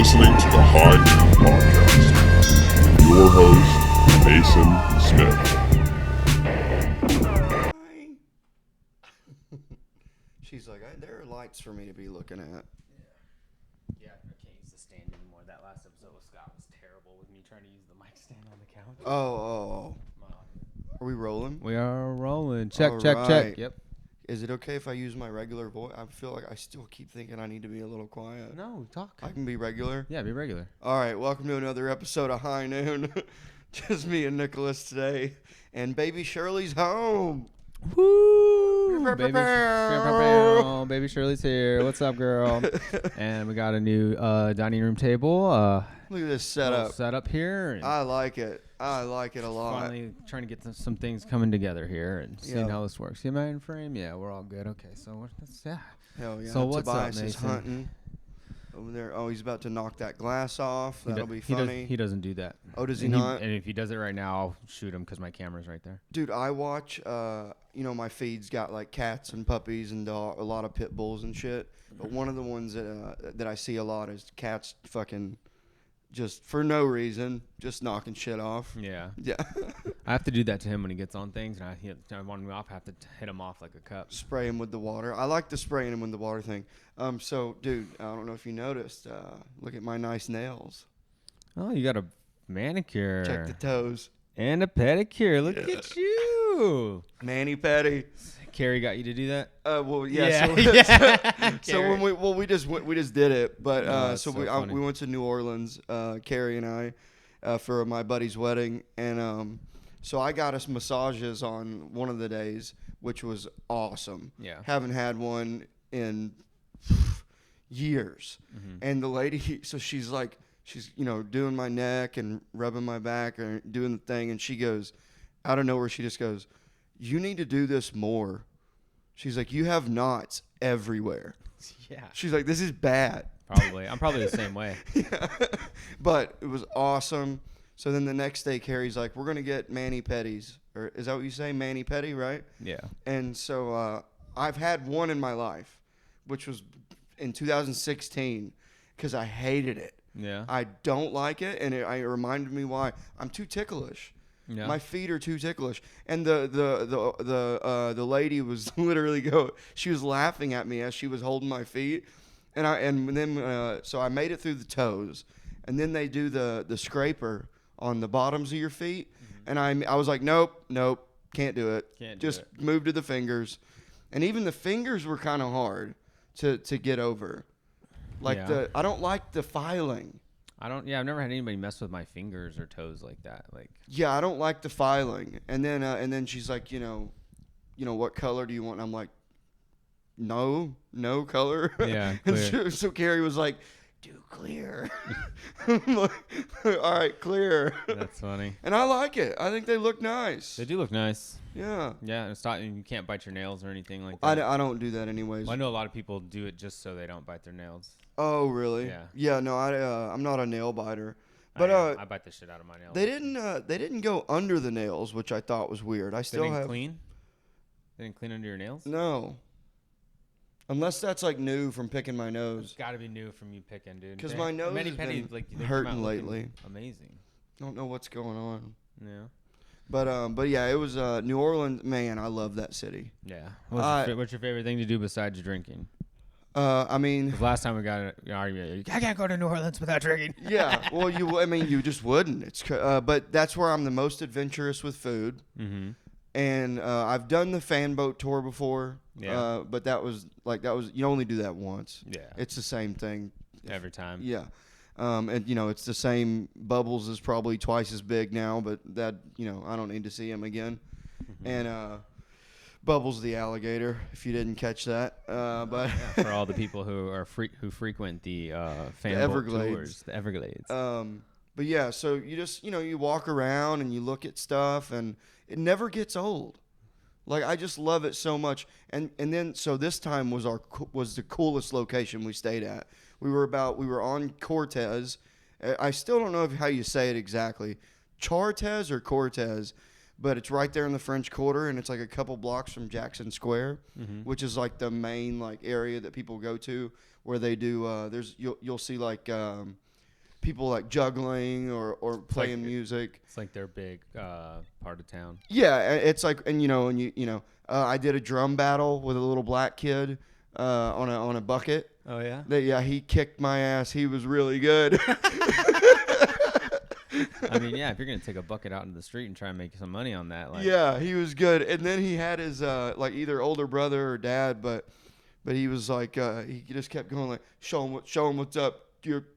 listening to the High Noon Podcast with your host, Mason Smith. She's like, there are lights for me to be looking at. Yeah, I can't use the stand anymore. That last episode with Scott was terrible with me trying to use the mic stand on the couch. Oh. Are we rolling? We are rolling. Check. Right. Yep. Is it okay if I use my regular voice? I feel like I still keep thinking I need to be a little quiet. No, talk. I can be regular? Yeah, be regular. All right, welcome to another episode of High Noon. Just me and Nicholas today. And baby Shirley's home. Woo! Baby Shirley's here. What's up, girl? And we got a new dining room table. Look at this setup. Setup here. I like it. I like it a lot. Finally trying to get some things coming together here and seeing how this works. See my in frame? Yeah, we're all good. Okay, so yeah. Hell yeah. So what's Tobias up, is Mason? hunting over there. Oh, he's about to knock that glass off. That'll be funny. He doesn't do that. Oh, does he not? And if he does it right now, I'll shoot him because my camera's right there. Dude, I watch, my feed's got like cats and puppies and a lot of pit bulls and shit. But one of the ones that I see a lot is cats fucking just for no reason, just knocking shit off. Yeah. Yeah. I have to do that to him when he gets on things, and I want him off. I have to hit him off like a cup. Spray him with the water. I like the spraying him with the water thing. So, dude, I don't know if you noticed. Look at my nice nails. Oh, you got a manicure. Check the toes. And a pedicure. Look at you. Mani-pedi. Carrie got you to do that? Well, yeah. So when we just did it, but we went to New Orleans, Carrie and I, for my buddy's wedding, and so I got us massages on one of the days, which was awesome. Yeah. Haven't had one in years, and the lady, so she's doing my neck and rubbing my back and doing the thing, and she goes, out of nowhere, she just goes, "You need to do this more." She's like, "You have knots everywhere." Yeah. She's like, "This is bad." Probably. I'm probably the same way. Yeah. But it was awesome. So then the next day, Carrie's like, "We're going to get mani-pedis." Or is that what you say? Mani-pedi, right? Yeah. And so I've had one in my life, which was in 2016, because I hated it. Yeah. I don't like it, and it reminded me why. I'm too ticklish. Yeah. My feet are too ticklish, and the lady was literally she was laughing at me as she was holding my feet, so I made it through the toes, and then they do the scraper on the bottoms of your feet, and I was like, nope, can't do it. Just move to the fingers, and even the fingers were kind of hard to get over, I don't like the filing. I've never had anybody mess with my fingers or toes like that. Yeah, I don't like the filing. And then she's like, what color do you want? And I'm like, no color. Yeah, clear. And so Carrie was like, do clear. I'm like, all right, clear. That's funny. And I like it. I think they look nice. They do look nice. Yeah. Yeah, and it's not, you can't bite your nails or anything like that. I don't do that anyways. Well, I know a lot of people do it just so they don't bite their nails. Oh, really? Yeah. Yeah, no, I'm not a nail biter. But I bite the shit out of my nails. They didn't go under the nails, which I thought was weird. I still have clean? They didn't clean under your nails? No. Unless that's like new from picking my nose. It's got to be new from you picking, dude. Because my nose has been hurting lately. Amazing. Don't know what's going on. Yeah. But yeah, it was New Orleans. Man, I love that city. Yeah. What's your favorite thing to do besides drinking? I mean, last time we got an argument, I can't go to New Orleans without drinking. Yeah. Well, you just wouldn't. It's but that's where I'm the most adventurous with food. Mm-hmm. And I've done the fan boat tour before. Yeah. But that was you only do that once. Yeah. It's the same thing every time. Yeah. And it's the same. Bubbles is probably twice as big now, but that I don't need to see him again. Mm-hmm. And Bubbles the alligator, if you didn't catch that. But for all the people who frequent the fan boat tours, the Everglades. But yeah, so you just you walk around and you look at stuff, and it never gets old. Like, I just love it so much. And then so this time was the coolest location we stayed at. We were on Cortez. I still don't know how you say it exactly, Chartez or Cortez, but it's right there in the French Quarter, and it's like a couple blocks from Jackson Square, which is like the main area that people go to where they do. You'll see people like juggling or playing music. It's like their big part of town. Yeah, it's like, and I did a drum battle with a little black kid on a bucket. Oh yeah. Yeah, he kicked my ass. He was really good. I mean, yeah, if you're gonna take a bucket out into the street and try and make some money on that, like, Yeah, he was good. And then he had his like either older brother or dad, but he was like he just kept going like show him what's up.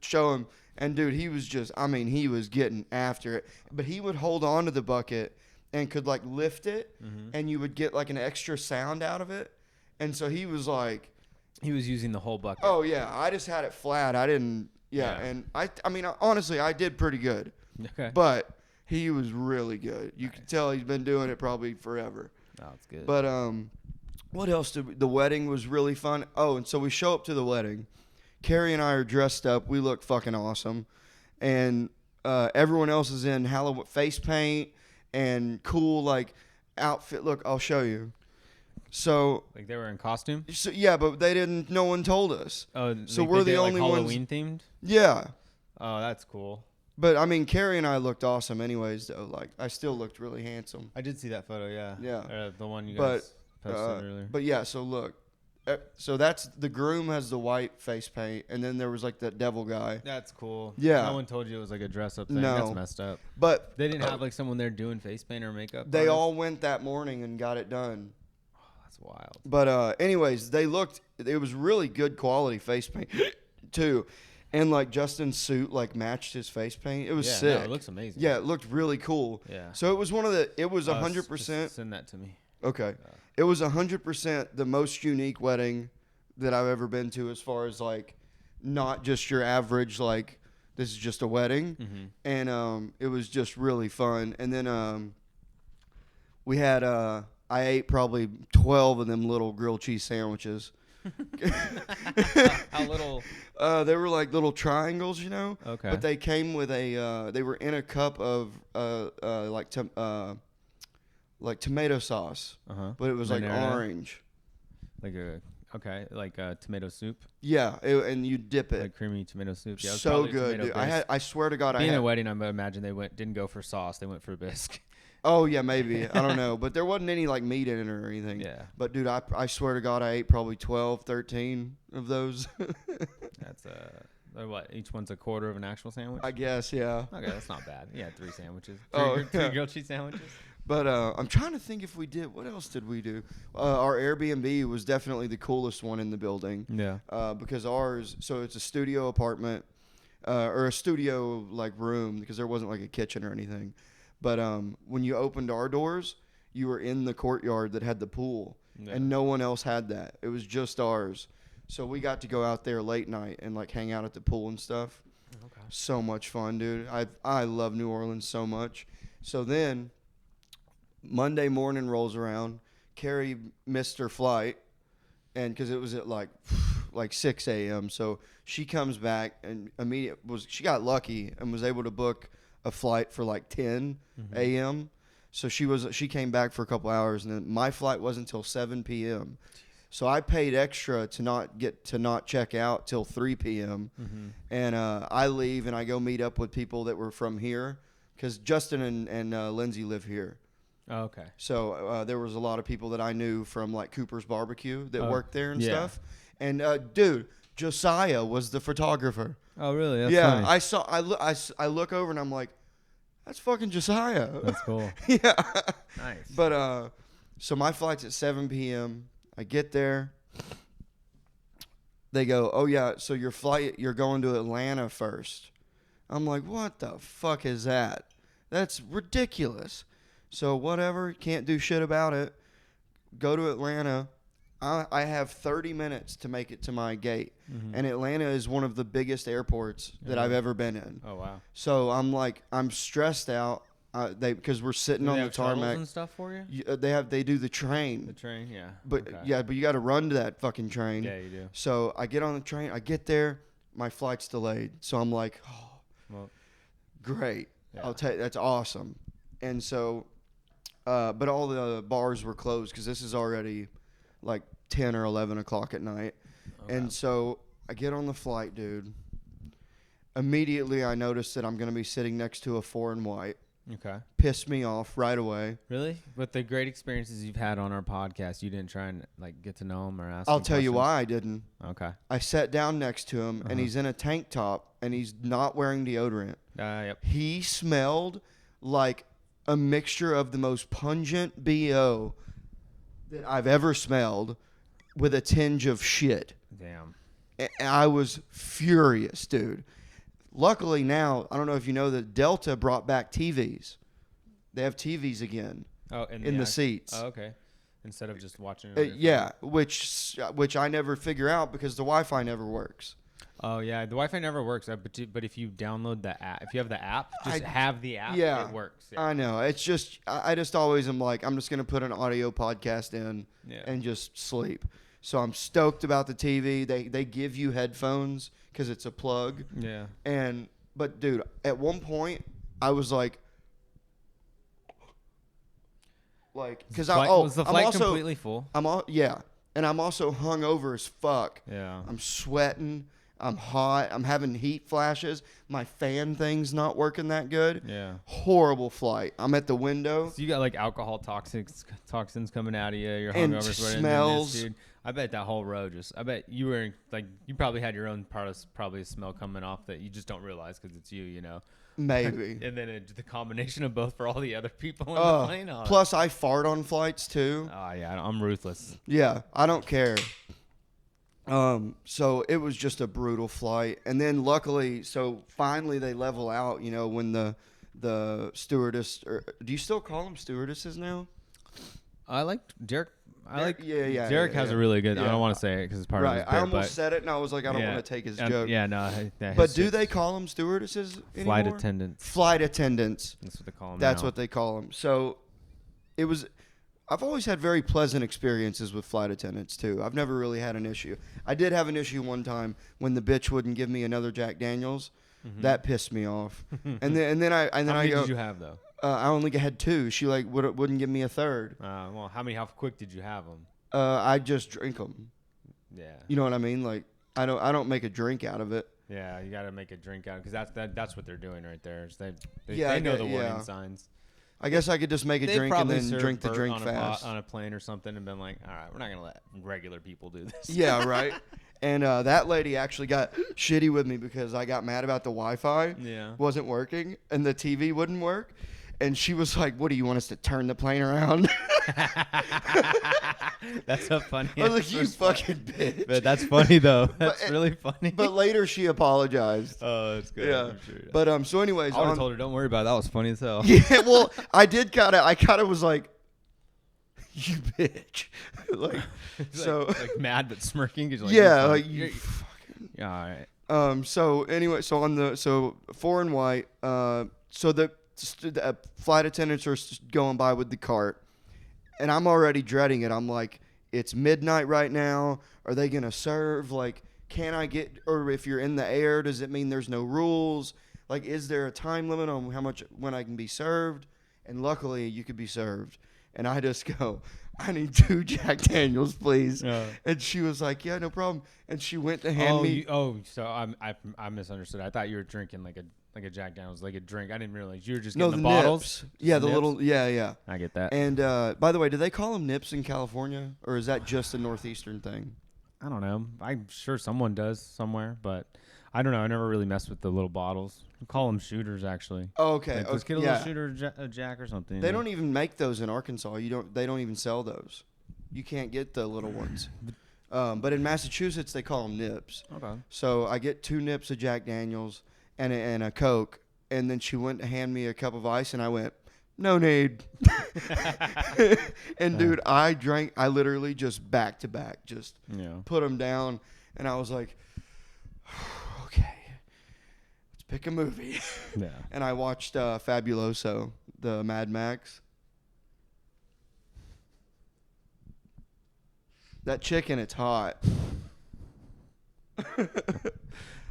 Show him. And dude, he was just, I mean, he was getting after it. But he would hold on to the bucket and could like lift it, and you would get like an extra sound out of it. And so he was like, he was using the whole bucket. oh yeah, I just had it flat. I didn't. Yeah. And I mean, honestly, I did pretty good. Okay. But he was really good. You could tell he's been doing it probably forever. Oh, that's good. But what else the wedding was really fun. Oh, and so we show up to the wedding. Carrie and I are dressed up. We look fucking awesome. And everyone else is in Halloween face paint and cool like outfit. Look, I'll show you. So like they were in costume? So, yeah, but they didn't. No one told us. Oh, so we're the only ones. Halloween themed? Yeah. Oh, that's cool. But I mean, Carrie and I looked awesome, anyways. Though, like I still looked really handsome. I did see that photo. Yeah. Yeah. The one you guys posted earlier. But yeah, so look. So that's the groom has the white face paint, and then there was like that devil guy. That's cool. Yeah. No one told you it was like a dress up thing. No. That's messed up. But they didn't have like someone there doing face paint or makeup. They all went that morning and got it done. Oh, that's wild. But anyways, they looked. It was really good quality face paint too, and like Justin's suit like matched his face paint. It was sick. No, it looks amazing. Yeah, it looked really cool. Yeah. So it was one of the. It was 100%. Send that to me. Okay. It was 100% the most unique wedding that I've ever been to, as far as like not just your average like this is just a wedding. And it was just really fun. And then we had I ate probably 12 of them little grilled cheese sandwiches. How little? They were like little triangles, you know. Okay. But they came with a they were in a cup of like tomato sauce, but it was like orange. Like a tomato soup. Yeah, and you dip it. Like creamy tomato soup. Yeah, so good, dude. I swear to God, Being a wedding, I imagine they didn't go for sauce. They went for bisque. Oh yeah, maybe. I don't know, but there wasn't any like meat in it or anything. Yeah. But dude, I swear to God, I ate probably 12, 13 of those. That's what? Each one's a quarter of an actual sandwich. I guess, yeah. Okay, that's not bad. Yeah, 3 sandwiches. Three grilled cheese sandwiches. But I'm trying to think if we did. What else did we do? Our Airbnb was definitely the coolest one in the building. Yeah. Because ours, so it's a studio apartment, or a studio like room, because there wasn't like a kitchen or anything. But when you opened our doors, you were in the courtyard that had the pool, and no one else had that. It was just ours. So we got to go out there late night and like hang out at the pool and stuff. Okay. So much fun, dude. I love New Orleans so much. So then Monday morning rolls around. Carrie missed her flight, and because it was at like 6 a.m. So she comes back and she got lucky and was able to book a flight for like 10 a.m. So she came back for a couple hours, and then my flight wasn't until 7 p.m. So I paid extra to not check out till 3 p.m. And I leave and I go meet up with people that were from here, because Justin and Lindsay live here. Oh, okay. So there was a lot of people that I knew from like Cooper's Barbecue that worked there and stuff. And dude, Josiah was the photographer. Oh, really? That's funny. I look over and I'm like, that's fucking Josiah. That's cool. Yeah. Nice. But so my flight's at 7 p.m. I get there. They go, oh yeah, so your flight, you're going to Atlanta first. I'm like, what the fuck is that? That's ridiculous. So whatever, can't do shit about it. Go to Atlanta. I have 30 minutes to make it to my gate. And Atlanta is one of the biggest airports that I've ever been in. Oh, wow. So I'm stressed out. Because we're sitting on the tarmac and stuff for you. They do the train. The train, yeah. But but you got to run to that fucking train. Yeah, you do. So I get on the train. I get there. My flight's delayed. So I'm like, oh, well, great. Yeah. That's awesome. And so, but all the bars were closed because this is already like 10 or 11 o'clock at night. Okay. And so I get on the flight, dude. Immediately, I noticed that I'm going to be sitting next to a foreign white. Okay. Pissed me off right away. Really? With the great experiences you've had on our podcast, you didn't try and like get to know him or ask I'll him tell you questions? why I didn't. Okay. I sat down next to him, and he's in a tank top, and he's not wearing deodorant. Yep. He smelled like a mixture of the most pungent BO that I've ever smelled with a tinge of shit. Damn. And I was furious, dude. Luckily now, I don't know if you know that Delta brought back TVs. They have TVs again in the seats. Oh, okay. Instead of just watching it on your Yeah, which I never figure out because the Wi-Fi never works. Oh, yeah. The Wi-Fi never works. But if you download the app, if you have the app, have the app, yeah, it works. Yeah. I know. It's just, I just always am like, I'm just going to put an audio podcast in and just sleep. So I'm stoked about the TV. They give you headphones because it's a plug. Yeah. But dude, at one point, I was like, because was the flight completely full? and I'm also hungover as fuck. Yeah. I'm sweating. I'm hot. I'm having heat flashes. My fan thing's not working that good. Yeah. Horrible flight. I'm at the window. So you got like alcohol toxins coming out of you. You're And hungover, sweating. smells. Dude. I bet that whole row I bet you were like, you probably had your own probably a smell coming off that you just don't realize because it's you, you know. Maybe. And then the combination of both for all the other people in the plane. Oh, Plus, I fart on flights too. oh yeah, I'm ruthless. Yeah, I don't care. So it was just a brutal flight, and then luckily, so finally they level out. You know, when the stewardess, or do you still call them stewardesses now? I like Derek. Derek has a really good. I yeah. don't want to say it because it's part of his bit, I almost said it, and I was like, I don't yeah. want to take his joke. Yeah, no. But do they call them stewardesses anymore? flight attendants? Flight attendants. That's what they call them. That's now. what they call them. So it was. I've always had very pleasant experiences with flight attendants too. I've never really had an issue. I did have an issue one time when the bitch wouldn't give me another Jack Daniels. Mm-hmm. That pissed me off. and then I How many did you have though? I only had 2. She like wouldn't give me a third. Well, how quick did you have them? I just drink them. Yeah. You know what I mean? Like I don't make a drink out of it. Yeah, you got to make a drink out because that's what they're doing right there. Is they I know get- the warning yeah. signs. I guess I could just make a They drink and probably then served drink the Bert drink on fast. on a plane or something and been like, all right, we're not gonna let regular people do this. Yeah, right. And that lady actually got shitty with me because I got mad about the Wi-Fi. Yeah. Wasn't working and the TV wouldn't work. And she was like, "What do you want us to turn the plane around?" That's a funny. I was like, "You fucking bitch." But that's funny though. That's really funny. But later she apologized. Oh, that's good. Yeah. I'm sure, yeah. But so anyways, I would have told her, don't worry about it. That was funny as hell. yeah, well, I kind of was like, "You bitch." like so like mad but smirking. 'Cause like, yeah, you're like fine. you fucking Yeah, all right. So anyway, so foreign white, so the flight attendants are going by with the cart, and I'm already dreading it. I'm like, it's midnight right now. Are they gonna serve? Like, can I get? Or if you're in the air, does it mean there's no rules? Like, is there a time limit on when I can be served? And luckily, you could be served. And I just go, I need 2 Jack Daniels, please. And she was like, yeah, no problem. And she went to hand me. So I misunderstood. I thought you were drinking like a Jack Daniels, like a drink. I didn't realize you were just No, getting the the bottles. nips. Yeah, the Nips? little. Yeah. I get that. And by the way, do they call them nips in California, or is that just a northeastern thing? I don't know. I'm sure someone does somewhere, but I don't know. I never really messed with the little bottles. We call them shooters, actually. Oh, okay. Like, let's get a yeah. little shooter, a Jack or something. They don't even make those in Arkansas. They don't even sell those. You can't get the little ones. But in Massachusetts, they call them nips. Okay. So I get 2 nips of Jack Daniels and a Coke, and then she went to hand me a cup of ice, and I went, no need. And dude, I literally just back to back, just put them down, and I was like, okay, let's pick a movie. Yeah. And I watched Fabuloso, the Mad Max. That chicken, it's hot.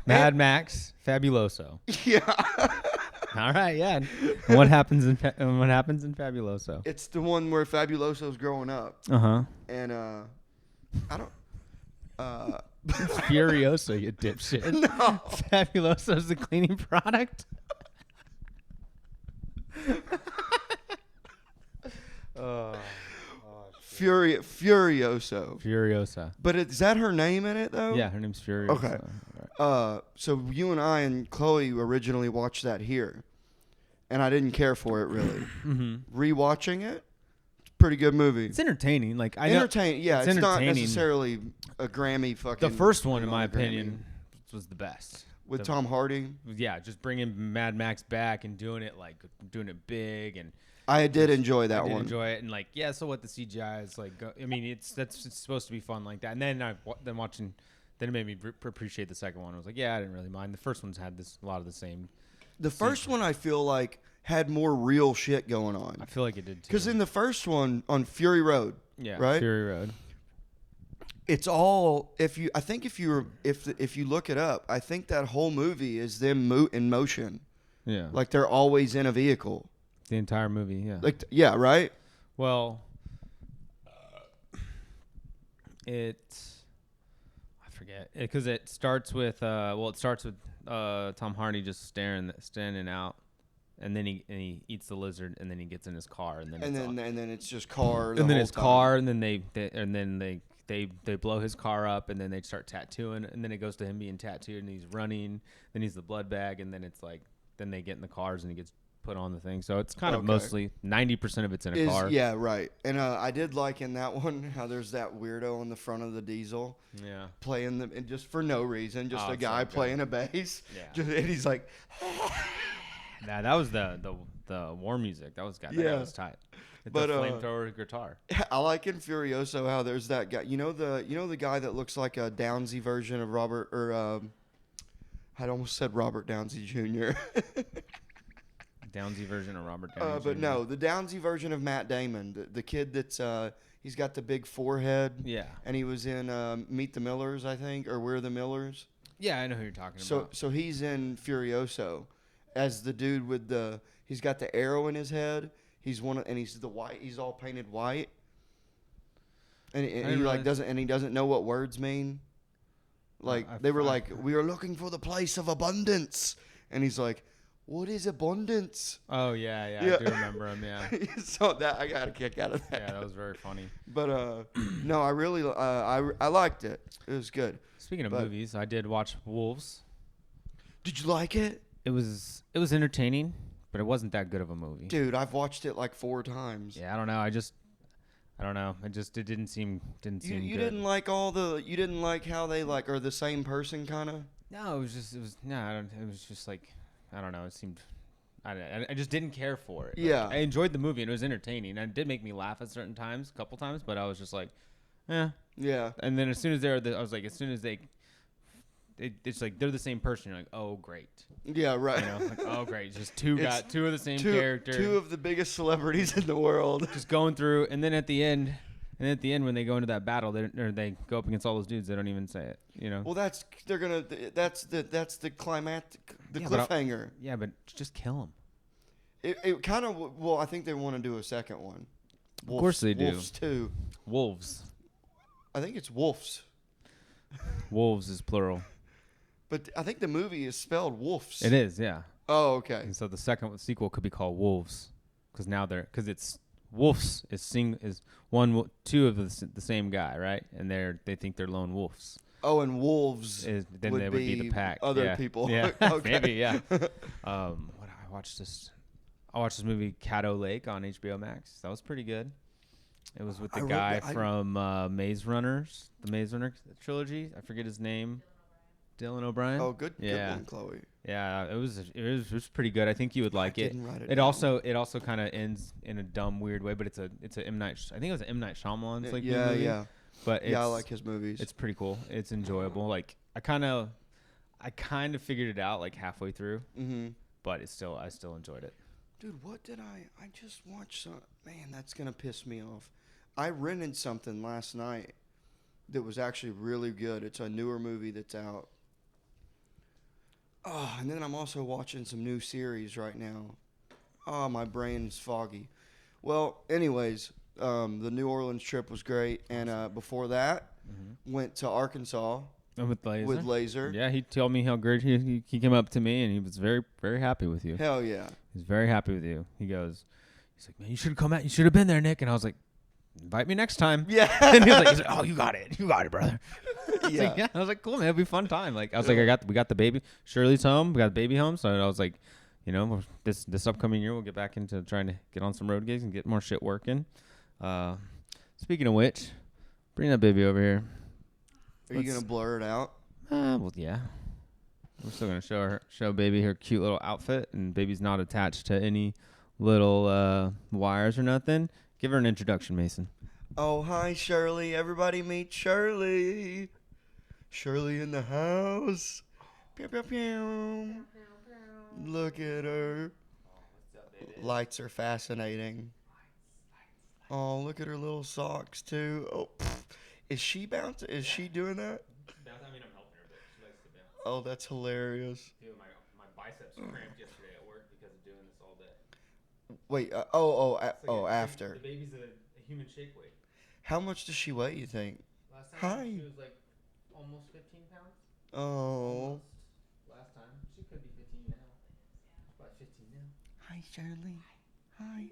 Mad Max, Fabuloso. Yeah. All right, yeah. And what happens in Fabuloso? It's the one where Fabuloso's growing up. Uh-huh. And I don't It's Furiosa, you dipshit. No. Fabuloso is the cleaning product. Furioso. Furiosa. But is that her name in it though? Yeah, her name's Furiosa. Okay. So you and I and Chloe originally watched that here, and I didn't care for it really. Rewatching it, it's a pretty good movie. It's entertaining. Like I know, Entertaining, yeah. It's not entertaining. necessarily a Grammy fucking. The first one, in my Grammy. opinion, was the best. With Tom Hardy. Yeah, just bringing Mad Max back and doing it big, and I did enjoy that I did one. enjoy it, and like, yeah. So what the CGI is like? I mean, it's supposed to be fun like that. And then then it made me appreciate the second one. I was like, yeah, I didn't really mind. The first one's had a lot of the same. The first one I feel like had more real shit going on. I feel like it did too. Because in the first one on Fury Road, right? Fury Road. It's all if you look it up, I think that whole movie is them in motion. Yeah. Like they're always in a vehicle. The entire movie, yeah. Like yeah, right? Well, I forget because it starts with Tom Hardy just standing out, and then he eats the lizard, and then he gets in his car, and then it's just car. And then his car, and then they blow his car up, and then they start tattooing, and then it goes to him being tattooed, and he's running. Then he's the blood bag, and then it's like then they get in the cars, and he gets put on the thing. So it's kind of mostly 90% of it's in a car. Yeah, right. And I did like in that one how there's that weirdo on the front of the diesel. Yeah. Playing and just for no reason, just a guy playing a bass. Yeah. And he's like. Nah, that was the war music. That was that was tight. It's a flamethrower guitar. I like in Furioso how there's that guy. You know the guy that looks like a Downsy version of Robert I almost said Robert Downsy Jr. Downsy version of Robert Downey But Jr. no, the Downsy version of Matt Damon, the kid that's he's got the big forehead. Yeah. And he was in Meet the Millers, I think, or We're the Millers. Yeah, I know who you're talking about. So he's in Furioso as the dude with he's got the arrow in his head. He's he's the white. He's all painted white. And he doesn't know what words mean. Like they were like, we are looking for the place of abundance, and he's like, what is abundance? Oh yeah. I do remember him. Yeah. So that I got a kick out of that. Yeah, that was very funny. But no, I really I liked it. It was good. Speaking of movies, I did watch Wolves. Did you like it? It was entertaining, but it wasn't that good of a movie. Dude, I've watched it like 4 times. Yeah, I don't know. I don't know. It didn't seem You good. didn't like you didn't like how they like are the same person kind of? No, it was just like I don't know. It seemed I just didn't care for it. Yeah. Like, I enjoyed the movie and it was entertaining. And it did make me laugh at certain times, a couple times, but I was just like, yeah. Yeah. And then as soon as I was like, as soon as it's like they're the same person. You're like, oh great. Yeah, right. You know, like, oh great, just two of the same character. 2 of the biggest celebrities in the world. Just going through, and then at the end when they go into that battle, they go up against all those dudes. They don't even say it. You know. Well, that's the climactic, the cliffhanger. Yeah, but just kill them. It kind of I think they want to do a second one. Of course they do. Wolves 2. Wolves. I think it's wolves. Wolves is plural. But I think the movie is spelled wolves. It is, yeah. Oh, okay. And so the second sequel could be called Wolves, because it's wolves is two of the same guy, right? And they think they're lone wolves. Oh, and wolves Then they would be the pack. Other people. Yeah, Okay. maybe, yeah. I watched this movie Caddo Lake on HBO Max. That was pretty good. It was with the guy from Maze Runner trilogy. I forget his name. Dylan O'Brien. Oh, good one, Chloe. Yeah, it was pretty good. I think you would like it. Didn't write it It down. also kind of ends in a dumb, weird way, but it's a M Night. I think it was M Night Shyamalan's like new movie. Yeah. But I like his movies. It's pretty cool. It's enjoyable. Like I kind of figured it out like halfway through. Mm-hmm. But I still enjoyed it. Dude, what did I just watched some. Man, that's gonna piss me off. I rented something last night that was actually really good. It's a newer movie that's out. Oh, and then I'm also watching some new series right now. Oh, my brain's foggy. Well, anyways, The New Orleans trip was great, and before that, went to Arkansas With Laser. with Laser. Yeah, he told me how great he came up to me and he was very, very happy with you. Hell yeah. He's very happy with you. He's like, man, you should have come out. You should have been there, Nick. And I was like, invite me next time. Yeah. And he's like, oh, you got it, brother. Yeah. Yeah. I was like, cool, man, it'll be a fun time. Like, I was like, we got the baby. Shirley's home. We got the baby home. So I was like, you know, this upcoming year we'll get back into trying to get on some road gigs and get more shit working. Speaking of which, bring that baby over here. Are you gonna blur it out? Well, yeah. We're still gonna show baby her cute little outfit, and baby's not attached to any little wires or nothing. Give her an introduction, Mason. Oh, hi, Shirley. Everybody meet Shirley. Shirley in the house. Pew, pew, pew. Look at her. Lights are fascinating. Oh, look at her little socks, too. Oh, pff. Is she bouncing? Is she doing that? I mean, I'm helping her, but she likes to bounce. Oh, that's hilarious. Dude, my biceps cramped yesterday at work because of doing this all day. Wait, after. The baby's a human shake weight. How much does she weigh, you think? Last time Hi. she was like almost 15 pounds. Oh. Last time. She could be 15 now. She's about 15 now. Hi, Shirley. Hi.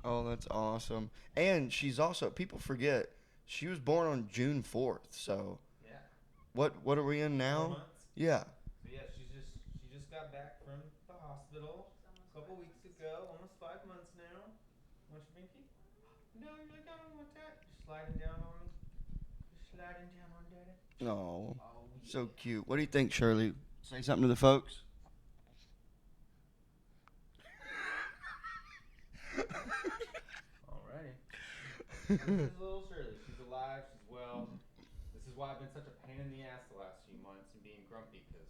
Oh, that's awesome. And she's also, people forget, she was born on June 4th, so. Yeah. What are we in 4 now? months. Yeah. So yeah, she just got back from the hospital a couple weeks ago, almost 5 months now. Want your binky? No, you're like, I don't want that. Just sliding down on me. Just sliding down on daddy. Oh, Oh, so cute. What do you think, Shirley? Say something to the folks. Alrighty. This is little Shirley. She's alive. She's well. This is why I've been such a pain in the ass the last few months and being grumpy because.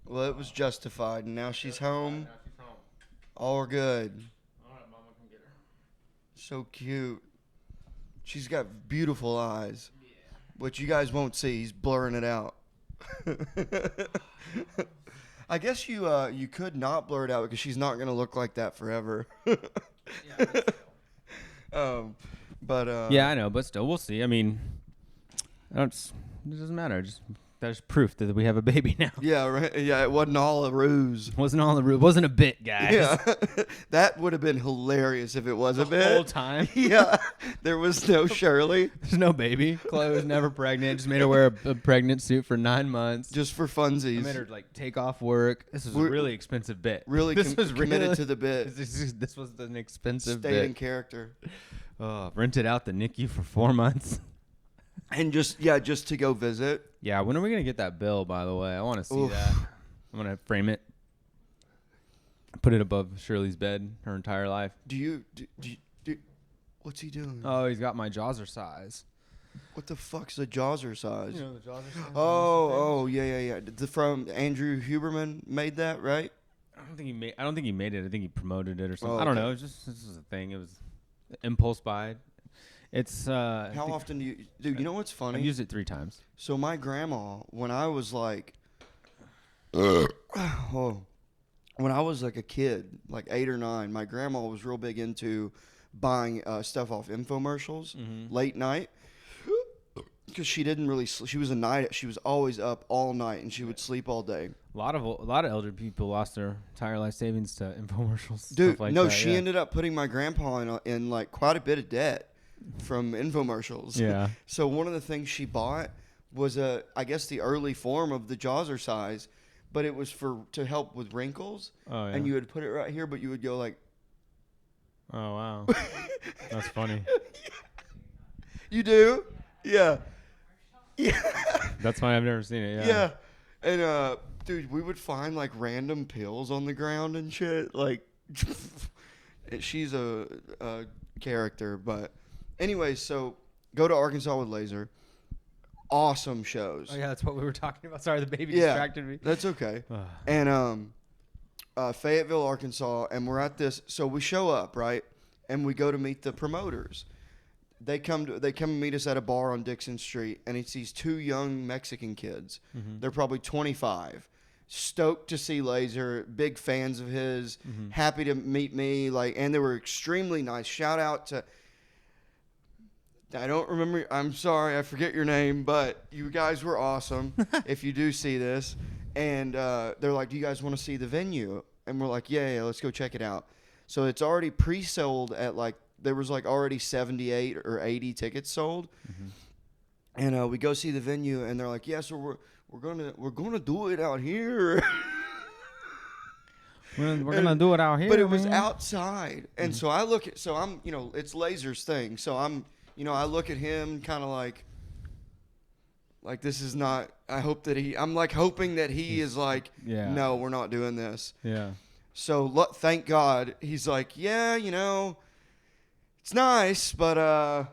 Well, it was justified, and now she's home. Now she's home. All good. Alright, Mama, come get her. So cute. She's got beautiful eyes, Yeah. which you guys won't see. He's blurring it out. I guess you could not blur it out because she's not gonna look like that forever. Yeah. Yeah, I know, but still, we'll see. I mean, it doesn't matter. Just there's proof that we have a baby now. Yeah, right. Yeah, it wasn't all a ruse. Wasn't all the rule. Wasn't a bit, guys. Yeah, that would have been hilarious if it was a The bit. whole time. Yeah, there was no Shirley, There's no baby. Chloe was never pregnant. Just made her wear a pregnant suit for 9 months. just for I funsies. made her like take off work. This was a We're- really expensive bit. Really this was committed really, to the bit. This was an expensive Stayed in bit. character. Oh, rented out the NICU for 4 months. And just to go visit. Yeah, when are we gonna get that bill? By the way, I want to see Oof. that. I'm gonna frame it, put it above Shirley's bed her entire life. Do what's he doing? Oh, he's got my Jawser size. What the fuck's a Jawser size? You know the Jawser size. Oh, yeah. From Andrew Huberman made that, right? I don't think he made it. I think he promoted it or something. Oh, I don't okay. know. It's just this was a thing. It was impulse buy. It's How often do you, dude? You know what's funny? I've used it 3 times. So my grandma, when I was like, when I was like a kid, like 8 or 9, my grandma was real big into buying stuff off infomercials late night because she didn't really. She was a night. She was always up all night and she would sleep all day. A lot of elder people lost their entire life savings to infomercials. Dude, stuff like no, that, she yeah. ended up putting my grandpa in like quite a bit of debt from infomercials. Yeah. So one of the things she bought was I guess the early form of the Jawser size, but it was to help with wrinkles. Oh, yeah. And you would put it right here, but you would go like. Oh wow, that's funny. You do? Yeah. Yeah. That's why I've never seen it. Yeah. Yeah. And dude, we would find like random pills on the ground and shit. Like, she's a character, but anyway, so go to Arkansas with Laser. Awesome shows. Oh yeah, that's what we were talking about. Sorry, the baby Yeah. distracted me. That's okay. And Fayetteville, Arkansas, and we're at this. So we show up, right, and we go to meet the promoters. They come and meet us at a bar on Dixon Street, and it's these 2 young Mexican kids. Mm-hmm. They're probably 25, stoked to see Laser, big fans of his, happy to meet me, and they were extremely nice. Shout out to, I don't remember, I'm sorry, I forget your name, but you guys were awesome if you do see this. And they're like, do you guys want to see the venue? And we're like, yeah, let's go check it out. So it's already pre-sold at there was already 78 or 80 tickets sold. And we go see the venue, and they're like, yeah, so we're gonna do it out here. We're gonna do it out here. But it was outside, and so I look at, I'm, it's Laser's thing. So I'm, I look at him kind of like this is not. I hope that I'm hoping that he is no, we're not doing this. Yeah. So thank God he's like, yeah, it's nice, but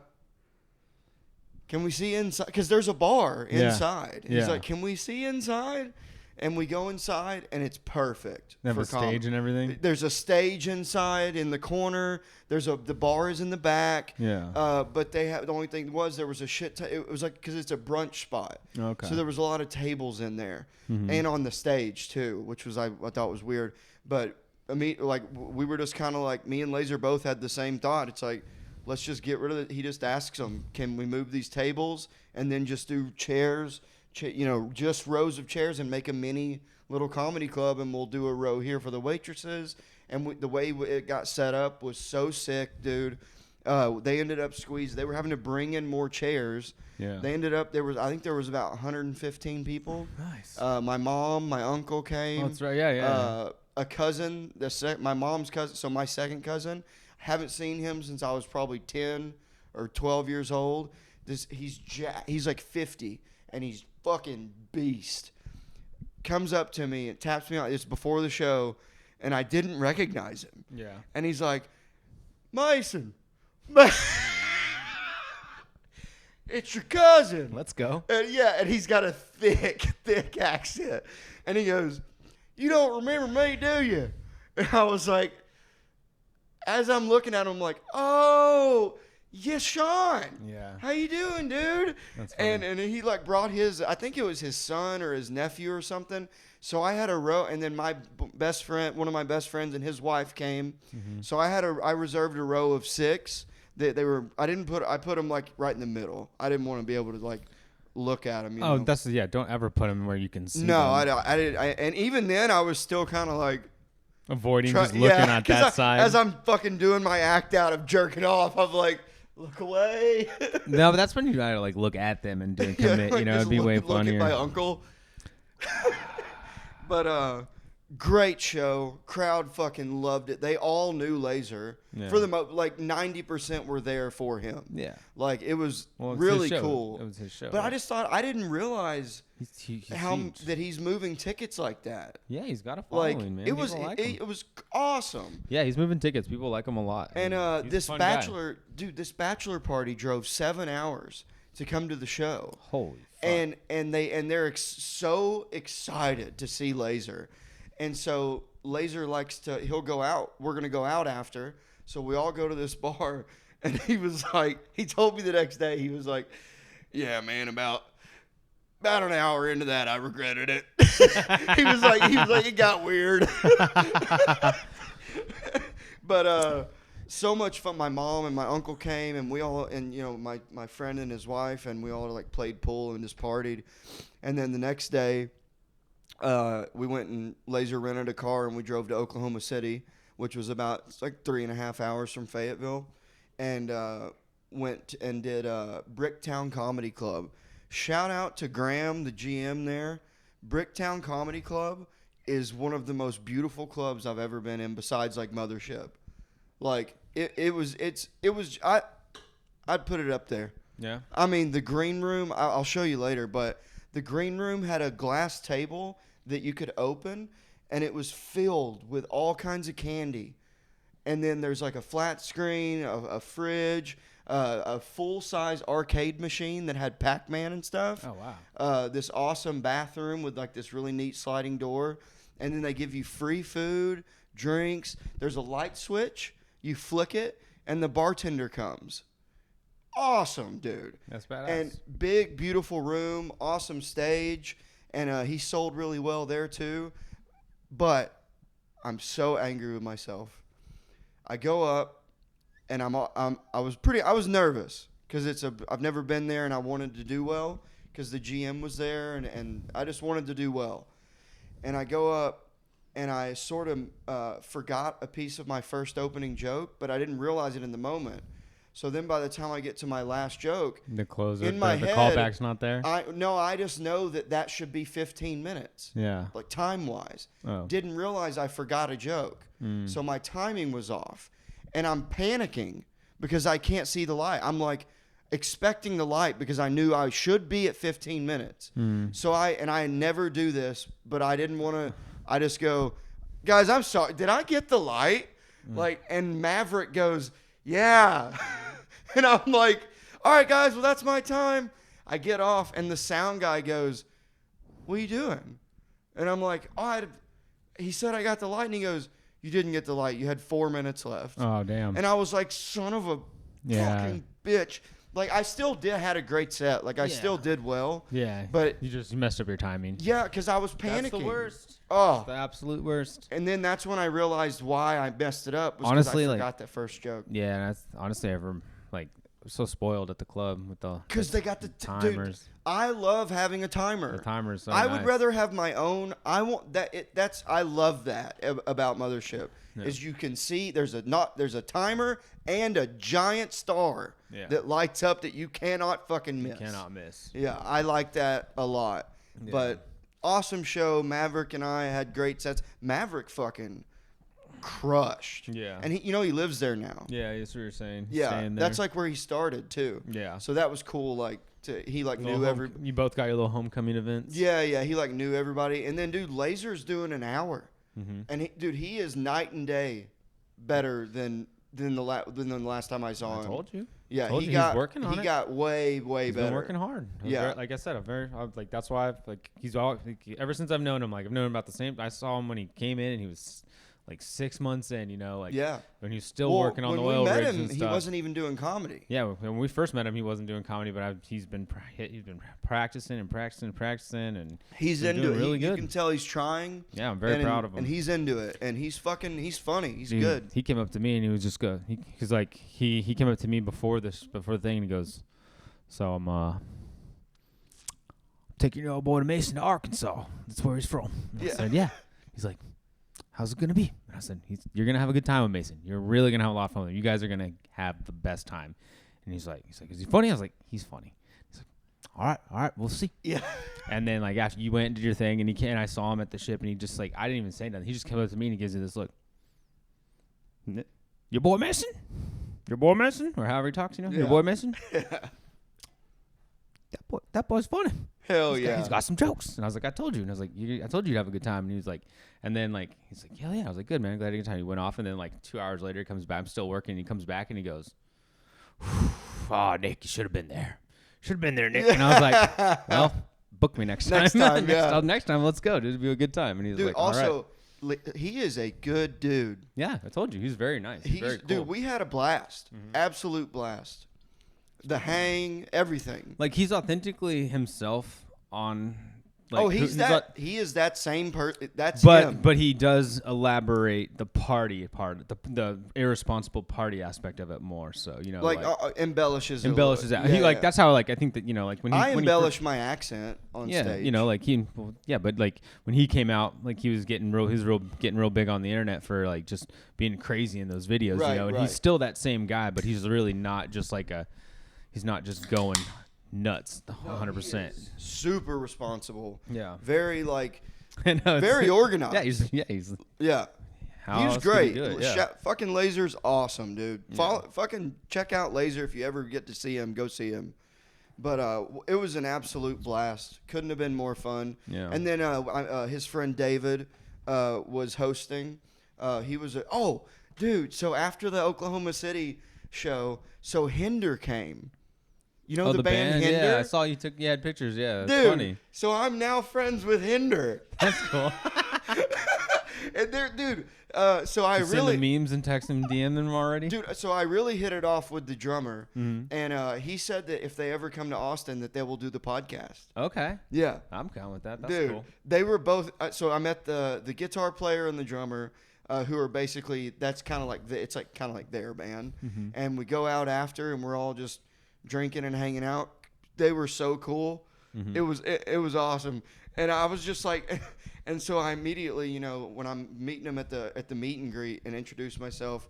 can we see inside? Because there's a bar inside. He's like, can we see inside? And we go inside, and it's perfect. They have a stage and everything? There's a stage inside in the corner. The bar is in the back. Yeah. But the only thing there was a shit. It was because it's a brunch spot. Okay. So there was a lot of tables in there, and on the stage too, which was I thought was weird. But I mean, we were just kind of me and Laser both had the same thought. It's like, let's just get rid of it. He just asks them, can we move these tables and then just do chairs? Just rows of chairs and make a mini little comedy club, and we'll do a row here for the waitresses. And the way it got set up was so sick, dude. They ended up squeezed. They were having to bring in more chairs. Yeah. They ended up I think there was about 115 people. Nice. My mom, my uncle came. Oh, that's right. Yeah. A cousin, my mom's cousin, so my second cousin. Haven't seen him since I was probably 10 or 12 years old. He's like 50, and he's fucking beast. Comes up to me and taps me on. It's before the show, and I didn't recognize him. Yeah. And he's like, Mason, it's your cousin. Let's go. And he's got a thick accent. And he goes, you don't remember me, do you? And I was like, as I'm looking at him, I'm like, oh, yes, Sean. Yeah. How you doing, dude? That's funny. And he brought I think it was his son or his nephew or something. So I had a row, and then my best friend, one of my best friends, and his wife came. So I reserved a row of 6. I put them right in the middle. I didn't want to be able to look at them. Don't ever put them where you can see. No, them. I did. And even then, I was still kind of avoiding just looking at that side. As I'm fucking doing my act out of jerking off, I'm like, look away. No, but that's when you gotta look at them and commit. It'd be way funnier. Look at my uncle. But great show. Crowd fucking loved it. They all knew Laser. Yeah. For the 90% were there for him. Yeah. It was it's really his show. cool. It was his show. But I just thought, I didn't realize he's that he's moving tickets like that. Yeah, he's got a following, man. It was awesome. Yeah, he's moving tickets. People like him a lot. And he's this a fun bachelor, dude, this bachelor party drove 7 hours to come to the show. Holy fuck. And they're so excited to see Laser. And so Laser he'll go out. We're going to go out after. So we all go to this bar, and he was he told me the next day, he was like, yeah, man, about an hour into that, I regretted it. he was like, it got weird. But so much fun. My mom and my uncle came, and we all, and my friend and his wife, and we all played pool and just partied. And then the next day, we went and Laser rented a car, and we drove to Oklahoma City, which was about 3.5 hours from Fayetteville, and went and did Bricktown Comedy Club. Shout out to Graham, the GM there. Bricktown Comedy Club is one of the most beautiful clubs I've ever been in, besides Mothership. I'd put it up there. Yeah. I mean, the green room, I'll show you later, but the green room had a glass table that you could open, and it was filled with all kinds of candy. And then there's a flat screen, a fridge, a full-size arcade machine that had Pac-Man and stuff. Oh, wow. This awesome bathroom with this really neat sliding door. And then they give you free food, drinks. There's a light switch. You flick it, and the bartender comes. Awesome, dude. That's badass. And big, beautiful room, awesome stage. and he sold really well there too. But I'm so angry with myself. I go up, and I was nervous because I've never been there, and I wanted to do well because the GM was there, and I just wanted to do well. And I go up, and I sort of forgot a piece of my first opening joke, but I didn't realize it in the moment. So then by the time I get to my last joke, The closer, in my the head, callback's not there. I just know that should be 15 minutes. Yeah. Like time-wise. Oh. Didn't realize I forgot a joke. So my timing was off. And I'm panicking because I can't see the light. I'm like expecting the light because I knew I should be at 15 minutes. So I never do this, but I didn't want to. I just go, guys, I'm sorry. Did I get the light? And Maverick goes, yeah. And I'm like, all right, guys, well, that's my time. I get off, and the sound guy goes, what are you doing? And I'm like, he said I got the light, and he goes, you didn't get the light. You had 4 minutes left. Oh, damn. And I was like, son of a fucking bitch. Like, I still had a great set. Like, I still did well. Yeah. But you messed up your timing. yeah, because I was panicking. That's the worst. Oh. The absolute worst. And then that's when I realized why I messed it up was because Honestly, I forgot that first joke. Yeah, that's honestly ever so spoiled at the club with the Because they got the timers. Dude, I love having a timer. The timers. So I nice. would rather have my own. I want that. I love that about Mothership. Yeah. Is you can see there's a timer and a giant star that lights up that you cannot fucking miss. You cannot miss. Yeah, I like that a lot. Yeah. But awesome show. Maverick and I had great sets. Maverick fucking crushed. Yeah. And he lives there now. Yeah, that's what you're saying. Yeah, Staying that's there. like where he started too. Yeah. So that was cool. Like he knew every. You both got your little homecoming events. Yeah. He knew everybody. And then dude, Laser's doing an hour, and he is night and day better than the last time I saw him. I told you. Yeah, Told he you, got he's working on it. He got way He's better. been working hard. Like I said, that's why he's all ever since I've known him. I've known him about the same. I saw him when he came in, and he was like 6 months in. When he was still working on the oil rigs and stuff. He wasn't even doing comedy. Yeah, when we first met him, he wasn't doing comedy, but he's been practicing, and he's into it. Really good. You can tell he's trying. Yeah, I'm very proud of him. And he's into it, and he's funny. He's Dude, good. He came up to me and he was just good. He's like he came up to me before the thing and he goes, so I'm taking your old boy to Mason to Arkansas. That's where he's from. And I said, yeah. He's like, how's it gonna be? And I said, you're gonna have a good time with Mason. You're really gonna have a lot of fun with him. You guys are gonna have the best time. And he's like, is he funny? I was like, he's funny. He's like, all right, we'll see. Yeah. And then after you went and did your thing, and I saw him at the ship, and he just I didn't even say nothing. He just came up to me and he gives me this look. Your boy Mason? Or however he talks, your boy Mason? Yeah. That boy's funny. Hell yeah. He's got some jokes. And I was like, I told you. And I was like, I told you to have a good time. And he was like, he's like, hell yeah. I was like, good, man. Glad you had a good time. He went off, and then 2 hours later, he comes back. I'm still working. And he comes back and he goes, oh, Nick, you should have been there. Should have been there, Nick. And I was like, well, book me next time. Next time, let's go. It'll be a good time. And he was like, all right. He is a good dude. Yeah, I told you. He's very nice. He's very cool. Dude, we had a blast. Absolute blast. The hang, everything. He's authentically himself on. He is that same person. That's him. But he does elaborate the party part, the irresponsible party aspect of it more. So embellishes. Embellishes that. Yeah, that's how I think that when I embellish my accent on stage. But when he came out, he was getting real big on the internet for just being crazy in those videos. And he's still that same guy, but he's really not just he's not just going nuts 100%. Super responsible. Yeah. Very very organized. He's He was great. Fucking Laser's awesome, dude. Fucking check out Laser if you ever get to see him. Go see him. But it was an absolute blast. Couldn't have been more fun. Yeah. And then his friend David was hosting. He was dude. So after the Oklahoma City show, Hinder came. You know the band Hinder? Yeah, I saw you had pictures. Yeah, that's dude, funny. So I'm now friends with Hinder. That's cool. And So I You really, send the memes and text them, DM them already. dude. So I really hit it off with the drummer, and he said that if they ever come to Austin, that they will do the podcast. Okay, Yeah, I'm down with that. That's dude. cool. They were both. So I met the guitar player and the drummer, who are basically that's kind of like it's like kind of like their band, and we go out after and we're all just drinking and hanging out. They were so cool. It was awesome, and I was just like, and so I immediately, you know, when I'm meeting them at the meet and greet and introduce myself,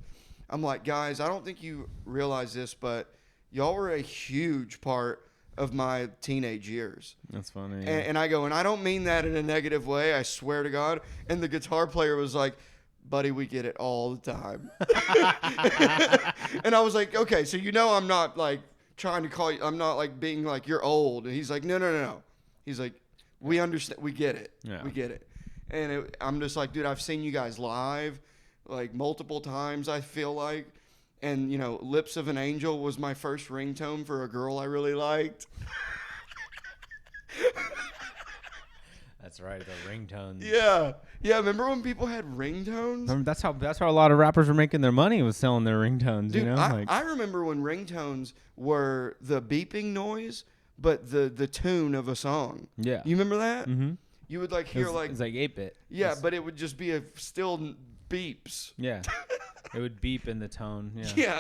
I'm like, guys, I don't think you realize this, but y'all were a huge part of my teenage years. That's funny. And I go, and I don't mean that in a negative way. I swear to God. And the guitar player was like, buddy, we get it all the time. And I was like, okay, so you know I'm not like trying to call you. I'm not like being like, you're old. And he's like, no. He's like, we understand. We get it. Yeah. We get it. And I'm just like, dude, I've seen you guys live like multiple times, I feel like. And, you know, Lips of an Angel was my first ringtone for a girl I really liked. That's right, the ringtones. Yeah. Remember when people had ringtones? Remember, that's how a lot of rappers were making their money, was selling their ringtones. Dude, you know, I remember when ringtones were the beeping noise, but the tune of a song. Yeah. You remember that? Mm-hmm. You would like hear It's like 8-bit. yeah, but it would just be still beeps. Yeah. It would beep in the tone. Yeah. Yeah.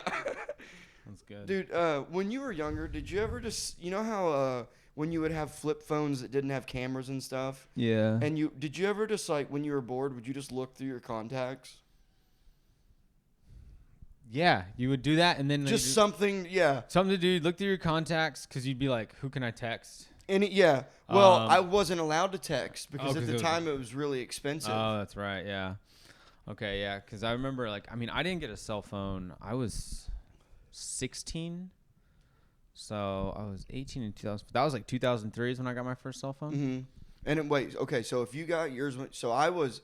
That's good. Dude, when you were younger, did you ever just you know how when you would have flip phones that didn't have cameras and stuff? Yeah. And did you ever just like when you were bored, would you just look through your contacts? Yeah, you would do that, and then Just something, yeah. something to do. You'd look through your contacts because you'd be like, "Who can I text?" Yeah. Well, Um, I wasn't allowed to text because at 'cause the it was- time it was really expensive. Oh, that's right. Yeah. Okay. Yeah. Because I remember, like, I mean, I didn't get a cell phone. I was 16, so I was 18 in 2000. That was like 2003 is when I got my first cell phone. Mm-hmm. And wait, okay, so if you got yours, so I was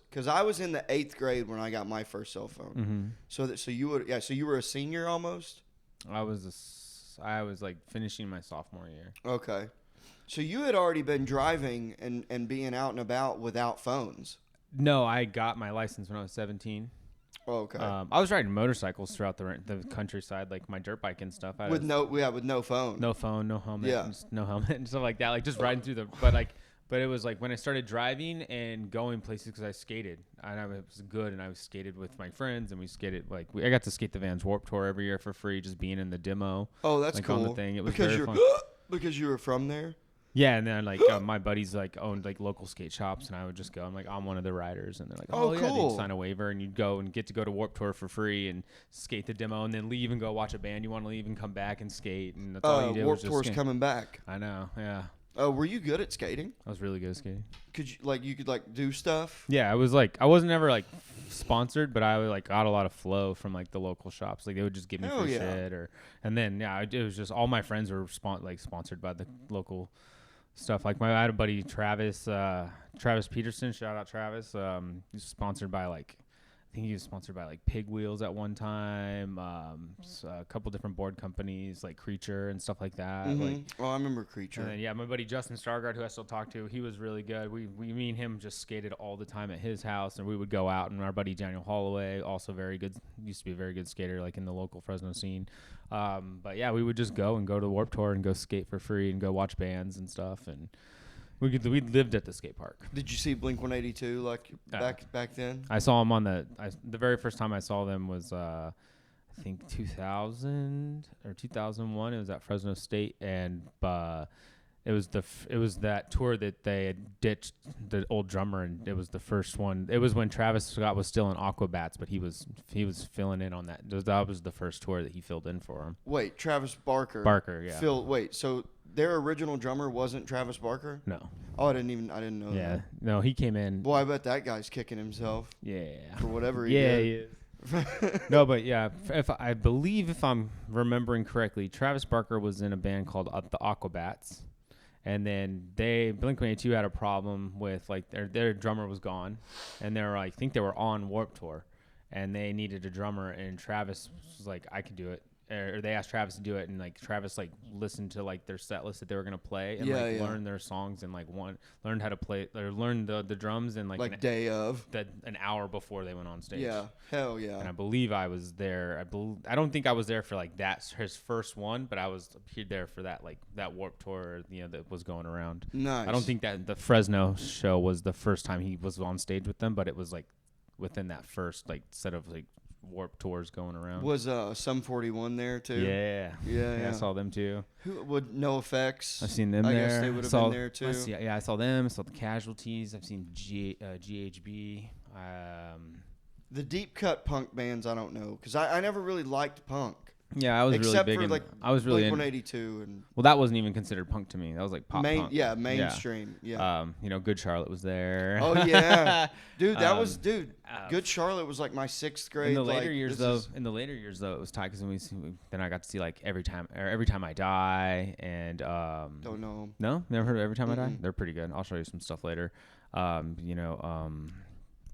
in the 8th grade when I got my first cell phone. Mm-hmm. So you were a senior almost. I was like finishing my sophomore year. Okay, so you had already been driving and being out and about without phones. No, I got my license when I was 17. Oh, okay. I was riding motorcycles throughout the countryside, like my dirt bike and stuff. With no phone. no phone, no helmet, Yeah. no helmet and stuff like that. Like just riding through but it was like when I started driving and going places because I skated and I was good and I skated with my friends and we skated I got to skate the Vans Warped Tour every year for free, just being in the demo. Oh, that's like, cool. On the thing, it was because very fun. because you were from there. Yeah, and then like my buddies like owned like local skate shops, and I would just go. I'm like, I'm one of the riders, and they're like, oh yeah, cool. they'd sign a waiver, and you'd go and get to go to Warped Tour for free and skate the demo, and then leave and go watch a band. You want to leave and come back and skate, and that's all you did. Warped was Tour's just coming back. I know, yeah. Oh, were you good at skating? I was really good at skating. Could you could do stuff? Yeah, I was like, I wasn't ever like sponsored, but I like got a lot of flow from like the local shops. Like they would just give me Hell free yeah. shit, and then it was just all my friends were sponsored by the local stuff. Like I had a buddy Travis Peterson. Shout out Travis. He's sponsored by I think he was sponsored by like Pig Wheels at one time. A couple different board companies like Creature and stuff like that. Like, I remember Creature. and then, yeah, my buddy Justin Stargard, who I still talk to, he was really good. Me and him just skated all the time at his house, and we would go out. And our buddy Daniel Holloway, also very good, used to be a very good skater, like in the local Fresno scene. But yeah, we would just go to the Warped Tour and go skate for free and go watch bands and stuff. And we lived at the skate park. Did you see Blink-182 back then? I saw them on the very first time I saw them was I think 2000 or 2001. It was at Fresno State, and it was that tour that they had ditched the old drummer, and it was the first one. It was when Travis Scott was still in Aquabats, but he was filling in on that. That was the first tour that he filled in for him. Wait, Travis Barker. Barker, yeah. So their original drummer wasn't Travis Barker? No. Oh, I didn't know Yeah. that. No, he came in. Boy, I bet that guy's kicking himself. Yeah. For whatever he Yeah, did. he is. No, but yeah, if I'm remembering correctly, Travis Barker was in a band called the Aquabats, and then Blink-182 had a problem with like their drummer was gone, and I think they were on Warped Tour, and they needed a drummer, and Travis was like, I could do it, or they asked Travis to do it, and like Travis like listened to like their set list that they were gonna play, and Yeah, like yeah. learned their songs, and like learned how to play or learned the drums, and like day of. an hour before they went on stage. Yeah, hell yeah. And I believe I was there. I don't think I was there for like his first one, but I was there for that Warped Tour, that was going around. Nice. I don't think that the Fresno show was the first time he was on stage with them, but it was like within that first like set of like Warped Tours going around. Was Sum 41 there too? Yeah. I saw them too. Who would No Effects? I've seen them I there. guess they would have been there too. I saw them. I saw the Casualties. I've seen GHB. The deep cut punk bands, I don't know, because I never really liked punk. Yeah, I was Except really big. for like I was really Blink-182 and well, that wasn't even considered punk to me. That was like pop punk. Yeah, mainstream. Yeah. Good Charlotte was there. Oh yeah, dude, that was Good Charlotte was like my 6th grade. In the later years, though, it was tight because then I got to see like Every Time I Die and don't know 'em. No, never heard of Every Time I Die. They're pretty good. I'll show you some stuff later.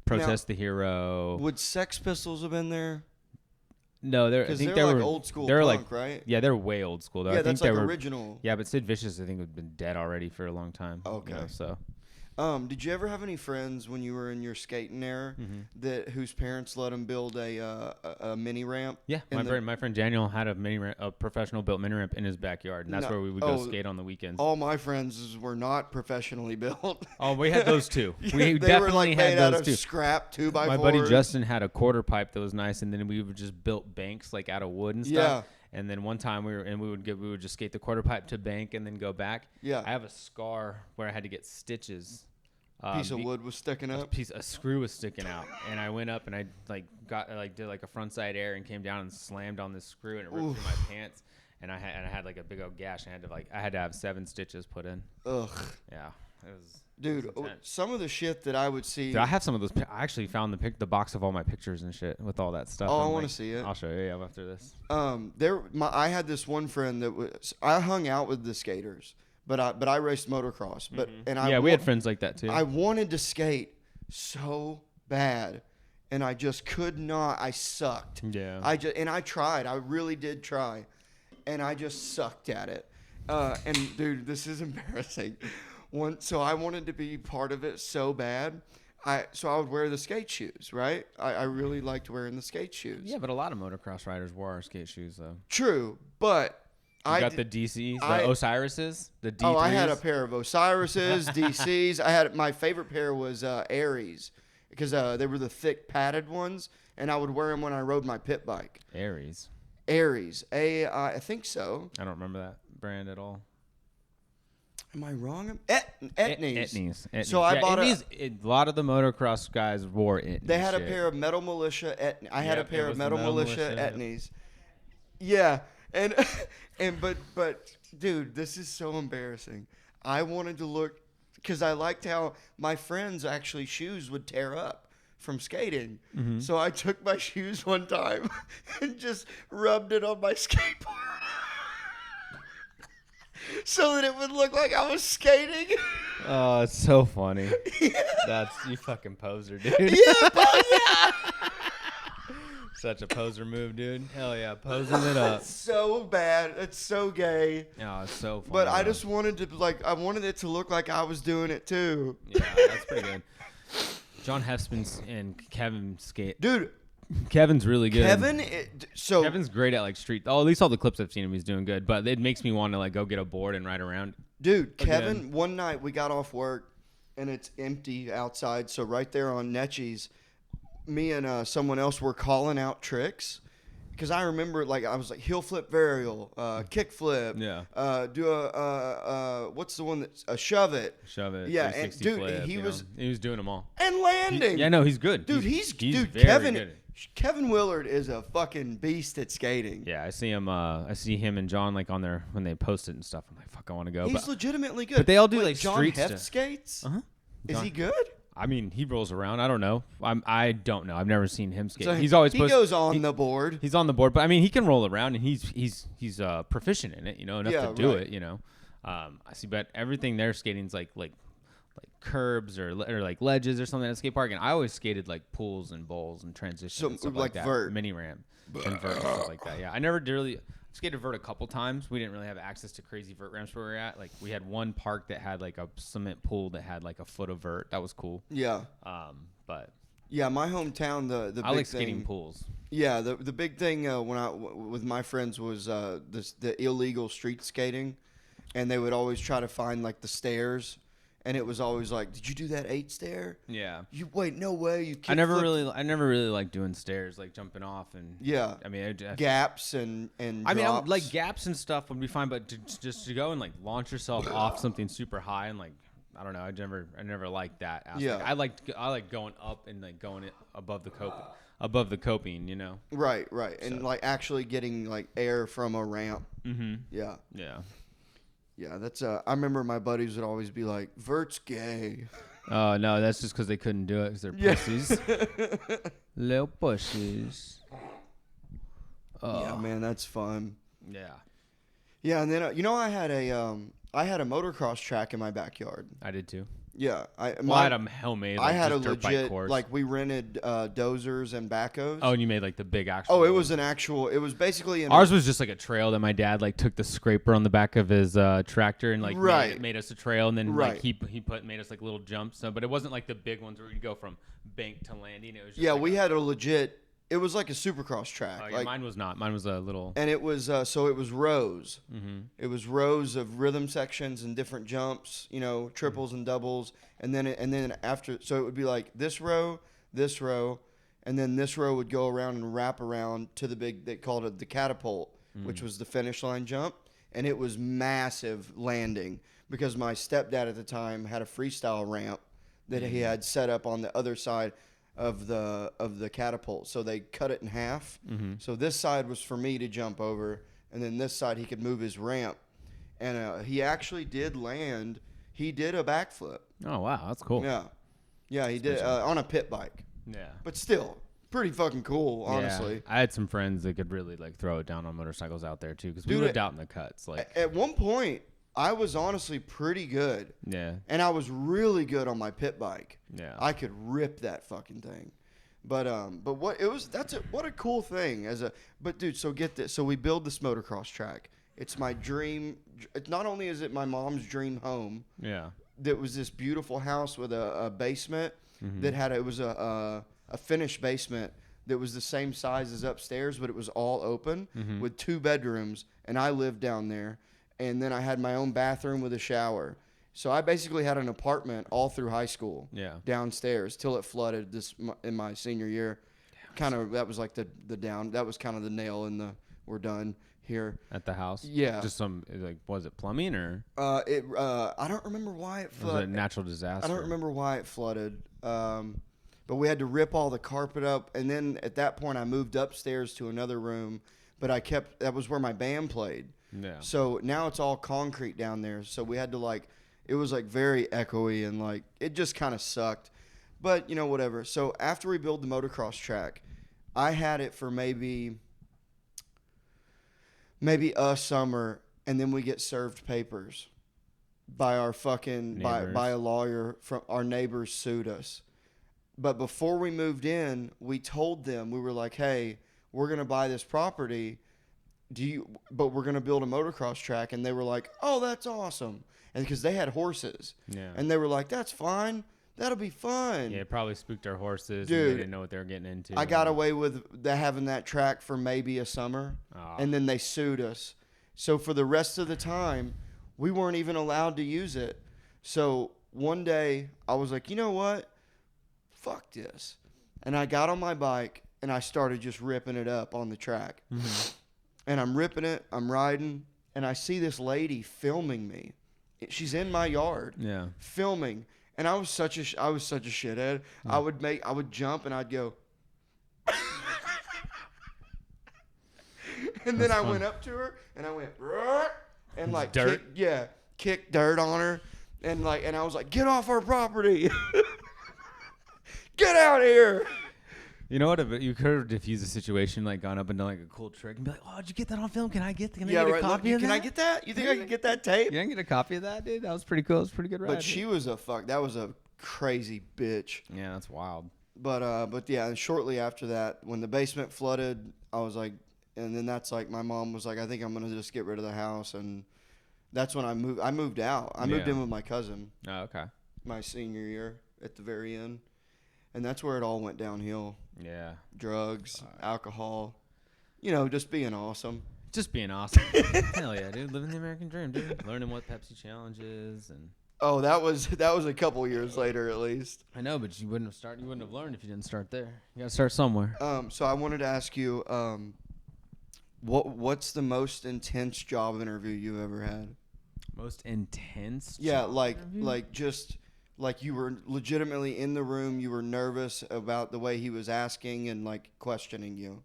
Protest the Hero. Would Sex Pistols have been there? No, I think they like were old school they're punk, like, right? Yeah, they're way old school though. Yeah, I think that's like they were original. Yeah, but Sid Vicious I think had been dead already for a long time. Okay. So did you ever have any friends when you were in your skating era whose parents let them build a mini ramp? Yeah, my friend Daniel had a professional built mini ramp in his backyard, and that's where we would go skate on the weekends. All my friends were not professionally built. Oh, we had those too. We they definitely were like had made out those of too. scrap 2x4s. My buddy Justin had a quarter pipe that was nice, and then we would just built banks like out of wood and stuff. Yeah. And then one time we would just skate the quarter pipe to bank and then go back. Yeah. I have a scar where I had to get stitches. Piece of wood was sticking up. A screw was sticking out, and I went up and I did like a front side air and came down and slammed on this screw and it ripped through my pants, and I had like a big old gash. And I had to have 7 stitches put in. Ugh. Yeah, it was. Dude, some of the shit that I would see. Dude, I have some of those. I actually found the box of all my pictures and shit with all that stuff. Oh, I want to see it. I'll show you after this. I had this one friend I hung out with the skaters. But I raced motocross. We had friends like that too. I wanted to skate so bad, and I just could not. I sucked. Yeah. I tried. I really did try, and I just sucked at it. And dude, this is embarrassing. So I wanted to be part of it so bad. So I would wear the skate shoes, right? I really liked wearing the skate shoes. Yeah, but a lot of motocross riders wore our skate shoes though. True, but. You got the DCs, the Osiris's, the D3s. Oh, I had a pair of Osiris's, DCs. My favorite pair was Aries because they were the thick padded ones, and I would wear them when I rode my pit bike. Aries. I think so. I don't remember that brand at all. Am I wrong? Etnies. So I bought a lot of the motocross guys wore Etnies. They had a pair of Metal Militia. I had a pair of Metal Militia Etnies. Yeah. But dude, this is so embarrassing. I wanted to look because I liked how my friends' actually shoes would tear up from skating. Mm-hmm. So I took my shoes one time and just rubbed it on my skateboard so that it would look like I was skating. Oh, it's so funny. Yeah. You fucking poser, dude. Yeah. Such a poser move, dude. Hell yeah, posing it up. It's so bad. It's so gay. Oh, it's so funny. But I just wanted to I wanted it to look like I was doing it too. Yeah, that's pretty good. John Hespins and Kevin skate. Dude, Kevin's really good. Kevin's great at like street. Oh, at least all the clips I've seen him, he's doing good. But it makes me want to like go get a board and ride around. Dude, Kevin. One night we got off work and it's empty outside. So right there on Netchie's, me and someone else were calling out tricks because I remember I was like heel flip varial, kick flip, do a what's the one that's a shove it, yeah, and dude, flip, he was doing them all and landing. He's good, dude. He's Kevin good. Kevin Willard is a fucking beast at skating. Yeah, I see him and John like on there when they post it and stuff. I'm like, fuck, I want to go. He's legitimately good. But they all do like street John Heft stuff. Skates. Is he good? I mean, he rolls around. I don't know. I don't know. I've never seen him skate. So he goes on the board. He's on the board, but I mean, he can roll around and he's proficient in it. Enough to do it. I see, but everything there skating's like curbs or like ledges or something at a skate park, and I always skated like pools and bowls and transitions and stuff like that, vert. mini ramp and vert and stuff like that. Yeah, I never really skated vert a couple times. We didn't really have access to crazy vert ramps where we were at. Like we had one park that had like a cement pool that had like a foot of vert. That was cool. Yeah. But yeah, my hometown, the I big like skating thing, pools. Yeah, the big thing with my friends was the illegal street skating, and they would always try to find like the stairs, and it was always like, did you do that 8 stair? Yeah. You wait, no way. You I never really liked doing stairs, like jumping off and. Yeah. I mean, gaps and. I mean, drops. like gaps and stuff would be fine, but just to go and like launch yourself off something super high and like. I don't know. I never liked that aspect. Yeah. I like going up and like going above the coping, you know. Right, and like actually getting like air from a ramp. Mm-hmm. Yeah. Yeah. Yeah, that's I remember my buddies would always be like, "Vert's gay." Oh no, that's just because they couldn't do it because they're pussies. Little pussies. Yeah, man, that's fun. Yeah. Yeah, and then I had a motocross track in my backyard. I did too. Yeah, I had a homemade. Like, I had a dirt bike legit course. like we rented dozers and backhoes. Oh, and you made like the big actual. Oh, it was basically ours was just like a trail that my dad like took the scraper on the back of his tractor and like made us a trail, and then like he made us like little jumps. So, but it wasn't like the big ones where you go from bank to landing. It was just we had a legit. It was like a supercross track. Yeah, mine was not. Mine was a little. And it was so it was rows. Mm-hmm. It was rows of rhythm sections and different jumps, triples and doubles, and then after, so it would be like this row, and then this row would go around and wrap around to the big. They called it the catapult, which was the finish line jump, and it was massive landing because my stepdad at the time had a freestyle ramp that he had set up on the other side of the catapult, so they cut it in half. Mm-hmm. So this side was for me to jump over, and then this side he could move his ramp, and he actually did land. He did a backflip. Oh wow, that's cool. Yeah, he did on a pit bike. Yeah, but still pretty fucking cool, honestly. Yeah. I had some friends that could really like throw it down on motorcycles out there too, because we lived out in the cuts. Like at one point, I was honestly pretty good. Yeah. And I was really good on my pit bike. Yeah. I could rip that fucking thing. But what a cool thing but dude, so get this. So we build this motocross track. It's my dream. Not only is it my mom's dream home. Yeah. That was this beautiful house with a basement mm-hmm. that had it was a finished basement that was the same size as upstairs, but it was all open mm-hmm. with 2 bedrooms, and I lived down there. And then I had my own bathroom with a shower. So I basically had an apartment all through high school. Yeah. Downstairs till it flooded in my senior year. That was like the down. That was kind of the nail in the we're done here at the house. Yeah. Just was it plumbing or? I don't remember why it flooded. Was it a natural disaster? I don't remember why it flooded. But we had to rip all the carpet up, and then at that point I moved upstairs to another room. But that was where my band played. Yeah. So now it's all concrete down there. So we had to it was very echoey and it just kind of sucked. But whatever. So after we built the motocross track, I had it for maybe a summer, and then we get served papers by our fucking by a lawyer. From our neighbors sued us. But before we moved in, we told them, we were like, hey, we're gonna buy this property. But we're going to build a motocross track. And they were like, oh, that's awesome. And because they had horses. Yeah. And they were like, that's fine. That'll be fun. Yeah, it probably spooked their horses. Dude, and they didn't know what they were getting into. I got away with having that track for maybe a summer. Oh. And then they sued us. So for the rest of the time, we weren't even allowed to use it. So one day, I was like, you know what? Fuck this. And I got on my bike, and I started just ripping it up on the track. Mm-hmm. And I'm ripping it, I'm riding, and I see this lady filming me. She's in my yard, filming, and I was such a shithead. Mm. I would jump and I'd go, and then I went up to her and I went, and dirt, kicked dirt on her, and I was like, get off our property, get out of here. You know what? You could have diffused the situation, like gone up and done like a cool trick, and be like, "Oh, did you get that on film? Can I get a copy of that? Can I get that? You think I can get that tape? You can get a copy of that, dude. That was pretty cool. It was a pretty good ride. But she was that was a crazy bitch. Yeah, that's wild. But yeah, and shortly after that, when the basement flooded, I was like, and then that's like my mom was like, I think I'm gonna just get rid of the house, and that's when I moved. I moved out. I moved in with my cousin. Oh, okay. My senior year at the very end, and that's where it all went downhill. Yeah. Drugs, alcohol, just being awesome. Just being awesome. Hell yeah, dude. Living the American dream, dude. Learning what Pepsi Challenge is and. Oh, that was a couple years later at least. I know, but you wouldn't have learned if you didn't start there. You gotta start somewhere. So I wanted to ask you, what's the most intense job interview you ever had? Most intense? Yeah, job interview? like just like you were legitimately in the room, you were nervous about the way he was asking and like questioning you.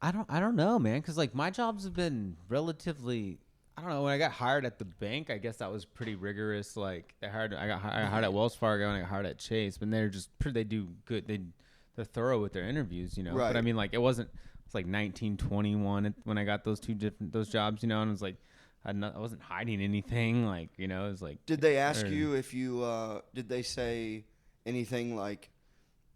I don't know, man, because like my jobs have been relatively. I don't know. When I got hired at the bank, I guess that was pretty rigorous. Like I got hired at Wells Fargo and I got hired at Chase, but they're just they do good. They're thorough with their interviews, Right. But I mean, like it's like 1921 when I got those jobs, and it was like I wasn't hiding anything, like it was like. Did they ask you if you? Did they say anything like?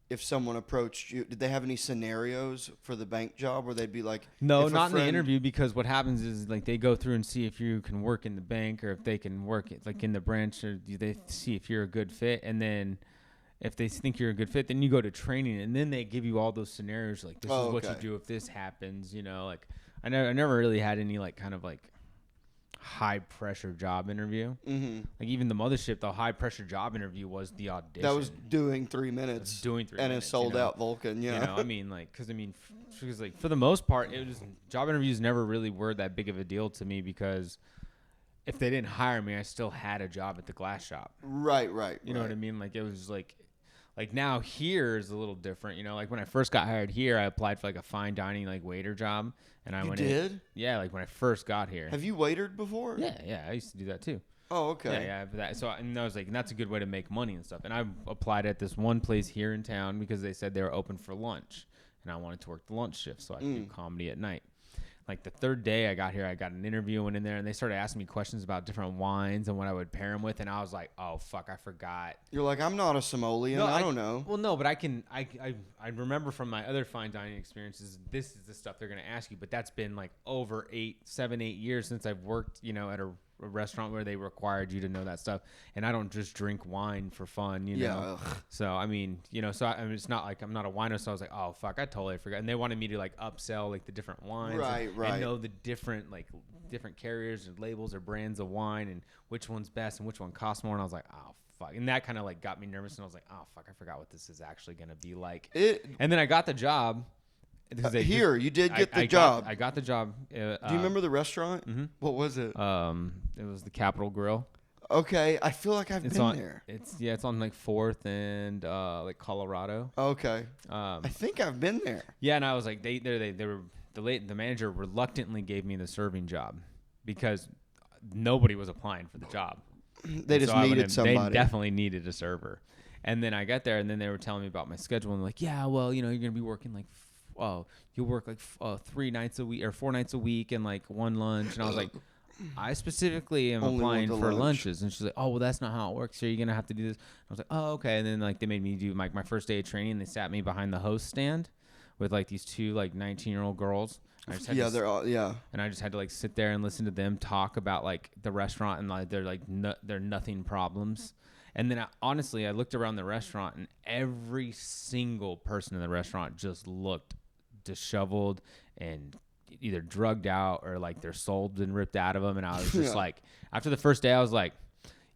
If someone approached you, did they have any scenarios for the bank job where they'd be like, no, not in the interview, because what happens is like they go through and see if you can work in the bank or if they can work like in the branch, or they see if you're a good fit, and then if they think you're a good fit, then you go to training, and then they give you all those scenarios like this is what you do if this happens, like I never really had any like kind of like high pressure job interview. Mm-hmm. Like even the mothership, the high pressure job interview was the audition. That was doing 3 minutes. And a sold out Vulcan. Yeah. I mean, like, because like for the most part, job interviews never really were that big of a deal to me, because if they didn't hire me, I still had a job at the glass shop. Right. You know what I mean? Like it was like now here is a little different. Like when I first got hired here, I applied for like a fine dining like waiter job, and I went did? in. Yeah, like when I first got here. Have you waitered before? Yeah, I used to do that too. Oh, okay. Yeah, but and I was like, and that's a good way to make money and stuff. And I applied at this one place here in town because they said they were open for lunch, and I wanted to work the lunch shift so I could do comedy at night. Like the third day I got here, I got an interview, went in there, and they started asking me questions about different wines and what I would pair them with, and I was like, "Oh fuck, I forgot." You're like, I'm not a Somalian. I don't know. Well, no, but I remember from my other fine dining experiences, this is the stuff they're gonna ask you. But that's been like over 7, 8 years since I've worked, at a restaurant where they required you to know that stuff, and I don't just drink wine for fun, Yeah. So I mean, it's not like I'm not a wino, so I was like, oh fuck, I totally forgot. And they wanted me to like upsell like the different wines, right, and know the different carriers and labels or brands of wine and which one's best and which one costs more. And I was like, oh fuck, and that kind of like got me nervous, and I was like, oh fuck, I forgot what this is actually gonna be like. And then I got the job. You did get the job. I got the job. Do you remember the restaurant? Mm-hmm. What was it? It was the Capitol Grill. Okay, I feel like I've been there. It's on like 4th and like Colorado. Okay. I think I've been there. Yeah, and I was like, they were the manager reluctantly gave me the serving job because nobody was applying for the job. They just needed somebody. They definitely needed a server. And then I got there, and then they were telling me about my schedule, and like, yeah, well, you're gonna be working like. You'll work like 3 nights a week or 4 nights a week and like one lunch. And I was like, I specifically am applying for lunches. And she's like, oh, well, that's not how it works. So you're going to have to do this. I was like, oh, okay. And then like they made me do my first day of training. They sat me behind the host stand with like these 2 like 19-year-old girls. And I just had to like sit there and listen to them talk about like the restaurant and like their nothing problems. And then honestly, I looked around the restaurant, and every single person in the restaurant just looked disheveled and either drugged out or like their soul been ripped out of them. And I was just like, after the first day, I was like,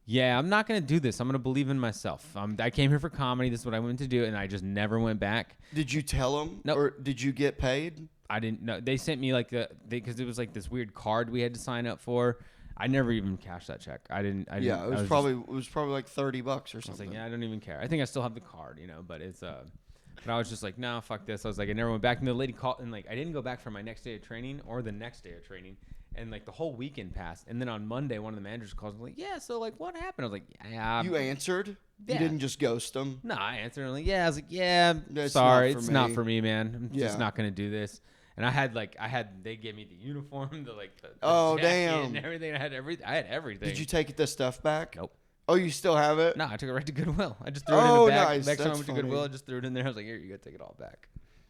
yeah, I'm not going to do this. I'm going to believe in myself. I came here for comedy. This is what I went to do. And I just never went back. Did you tell them? No. Or did you get paid? I didn't know. They sent me like because it was like this weird card we had to sign up for. I never even cashed that check. It was probably like $30 or something. I was like, yeah, I don't even care. I think I still have the card, but it's but I was just like, no, fuck this. I was like, I never went back. And the lady called, and like I didn't go back for my next day of training or the next day of training. And like the whole weekend passed, and then on Monday, one of the managers calls me like, "Yeah, so like what happened?" I was like, "Yeah." You answered. Yeah. You didn't just ghost them. No, I answered. I'm like, "Yeah." I was like, "Yeah, It's sorry, not for it's me." not for me, man. I'm Yeah. just not gonna do this." And they gave me the uniform, the Oh, jacket damn. and everything. I had everything. Did you take the stuff back? Nope. Oh, you still have it? No, I took it right to Goodwill. I just threw it in Oh, a bag. nice. Next time I That's went to funny. Goodwill, I just threw it in there. I was like, "Here, you gotta take it all back."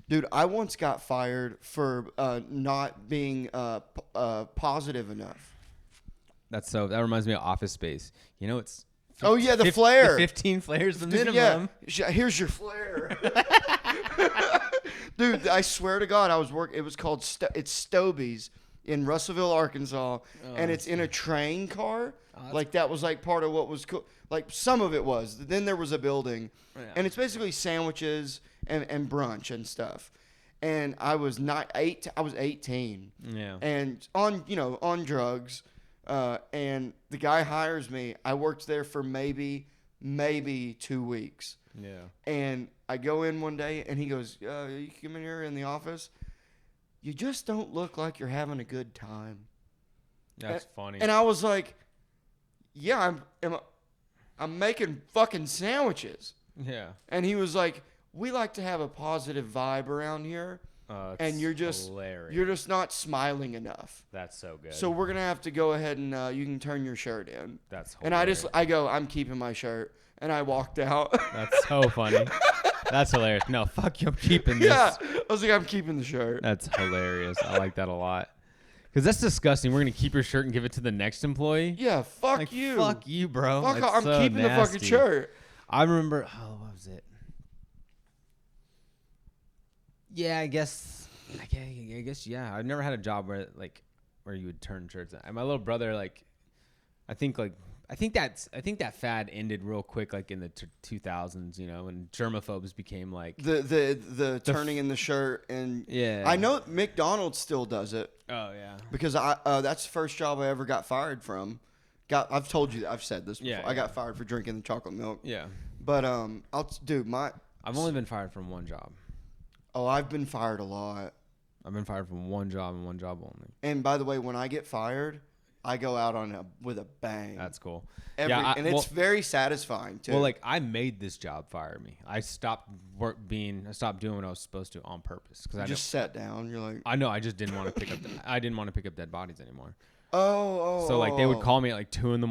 Dude, I once got fired for not being positive enough. That reminds me of Office Space. You know, it's Oh, yeah, the flare. 15 flares the Dude, minimum. yeah, here's your flare. Dude, I swear to God, I was working. It was called it's Stobie's in Russellville, Arkansas, and it's in a train car. Like that was like part of what was cool. Like some of it was. Then there was a building, and it's basically sandwiches and brunch and stuff. And I was I was 18. Yeah. And on drugs. And the guy hires me. I worked there for maybe 2 weeks. Yeah. And I go in one day, and he goes, "You come in here in the office. You just don't look like you're having a good time." That's funny. And I was like, "Yeah, I'm making fucking sandwiches." Yeah. And he was like, "We like to have a positive vibe around here, and you're just not smiling enough. That's so good. So we're gonna have to go ahead and you can turn your shirt in." That's and I go, "I'm keeping my shirt," and I walked out. That's so funny. That's hilarious. No, fuck you. I'm keeping this. Yeah, I was like, "I'm keeping the shirt." That's hilarious. I like that a lot. Because that's disgusting. We're going to keep your shirt and give it to the next employee? Yeah, fuck like, you. Fuck you, bro. Fuck That's I'm so keeping nasty. the fucking shirt. I remember, what was it? Yeah, I guess, yeah. I've never had a job where you would turn shirts. My little brother, I think that fad ended real quick, like in the 2000s, when germaphobes became like the turning in the shirt. And yeah. I know McDonald's still does it. Oh yeah. Because that's the first job I ever got fired from. I've told you, I've said this before. Yeah, I got fired for drinking the chocolate milk. Yeah. But I've only been fired from one job. Oh, I've been fired a lot. I've been fired from one job and one job only. And by the way, when I get fired, I go out with a bang. That's cool. It's very satisfying too. Well, I made this job fire me. I stopped doing what I was supposed to on purpose because I just sat down. You're like, I know. I just didn't want to pick up. I didn't want to pick up dead bodies anymore. So they would call me at 2 in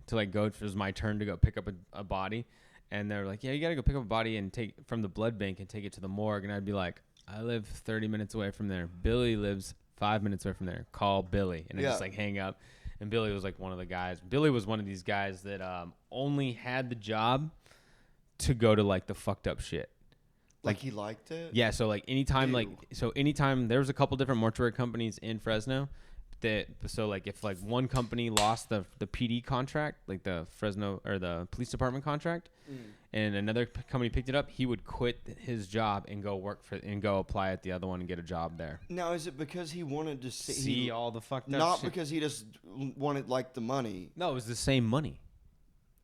to go. If it was my turn to go pick up a body, and they're like, "Yeah, you got to go pick up a body and take from the blood bank and take it to the morgue." And I'd be like, "I live 30 minutes away from there. Billy lives 5 minutes away from there. Call Billy." And I just hang up. And Billy was one of the guys. Billy was one of these guys that only had the job to go to the fucked up shit. He liked it? Yeah, so anytime anytime there was a couple different mortuary companies in Fresno if one company lost the PD contract, the Fresno or the police department contract, and another company picked it up, he would quit his job and go apply at the other one and get a job there. Now, is it because he wanted to see all the fucked up not shit? Because he just wanted the money? No, it was the same money.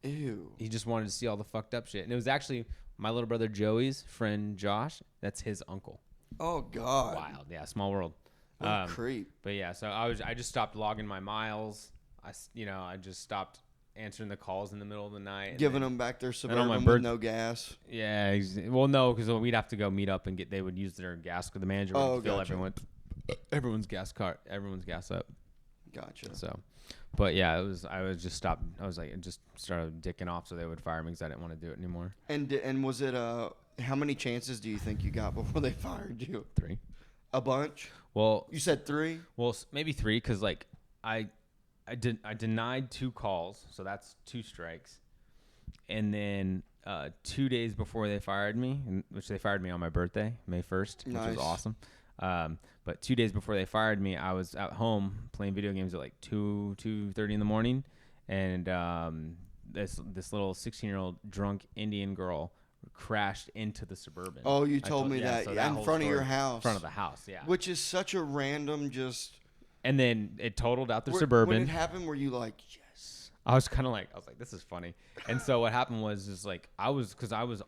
Ew. He just wanted to see all the fucked up shit. And it was actually my little brother Joey's friend Josh. That's his uncle. Oh God. Wild. Yeah, small world. What a creep. But yeah, so I just stopped logging my miles. I just stopped answering the calls in the middle of the night. Giving them back their Suburban with no gas. Yeah. Well, no, because we'd have to go meet up and they would use their gas because the manager would fill everyone's gas up. Gotcha. So, but yeah, I just started dicking off so they would fire me because I didn't want to do it anymore. And was it how many chances do you think you got before they fired you? 3. A bunch? Well, you said 3? Well, maybe 3 because I denied 2 calls, so that's 2 strikes. And then 2 days before they fired me, which they fired me on my birthday, May 1st, which was awesome. But 2 days before they fired me, I was at home playing video games at 2:30 in the morning, and this little 16-year-old drunk Indian girl crashed into the Suburban. Oh, you told me that. So in front of your house. In front of the house, yeah. Which is such a random just... And then it totaled out the Suburban. When it happened, were you like, yes? I was kind of I was like, this is funny. And so what happened was I was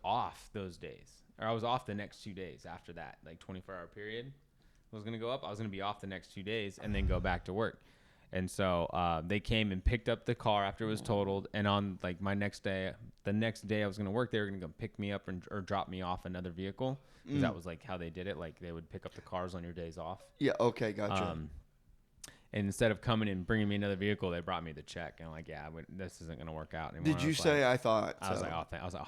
off those days. Or I was off the next 2 days after that, 24-hour period was going to go up. I was going to be off the next 2 days and then go back to work. And so they came and picked up the car after it was totaled. And on like the next day I was going to work, they were going to come pick me up or drop me off another vehicle. Because that was like how they did it. Like they would pick up the cars on your days off. Yeah. Okay. Gotcha. And instead of coming and bringing me another vehicle, they brought me the check. And I'm like, yeah, this isn't going to work out anymore. Did you say I thought? I was like, oh,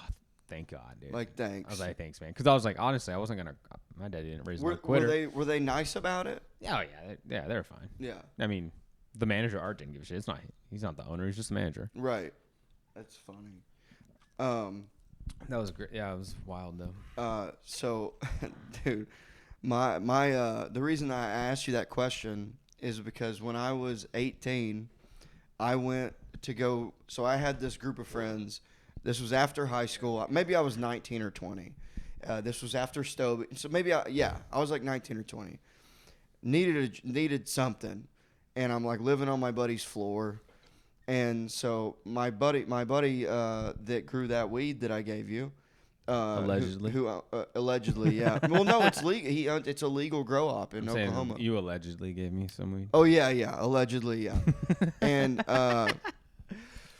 thank God, dude. Like, thanks. I was like, thanks, man. Because I was like, honestly, I wasn't going to. My dad didn't raise me a quitter. Were they nice about it? Oh, yeah. They were fine. Yeah. I mean, the manager, Art, didn't give a shit. He's not the owner. He's just the manager. Right. That's funny. That was great. Yeah, it was wild, though. So, dude, the reason I asked you that question is because when I was 18, I went to go. So I had this group of friends. This was after high school. Maybe I was 19 or 20. This was after Stowe. So maybe I was like 19 or 20. Needed something, and I'm like living on my buddy's floor. And so my buddy that grew that weed that I gave you, allegedly, allegedly, yeah. Well, no, it's legal. It's a legal grow op in Oklahoma. You allegedly gave me some weed. Oh yeah, allegedly, yeah. And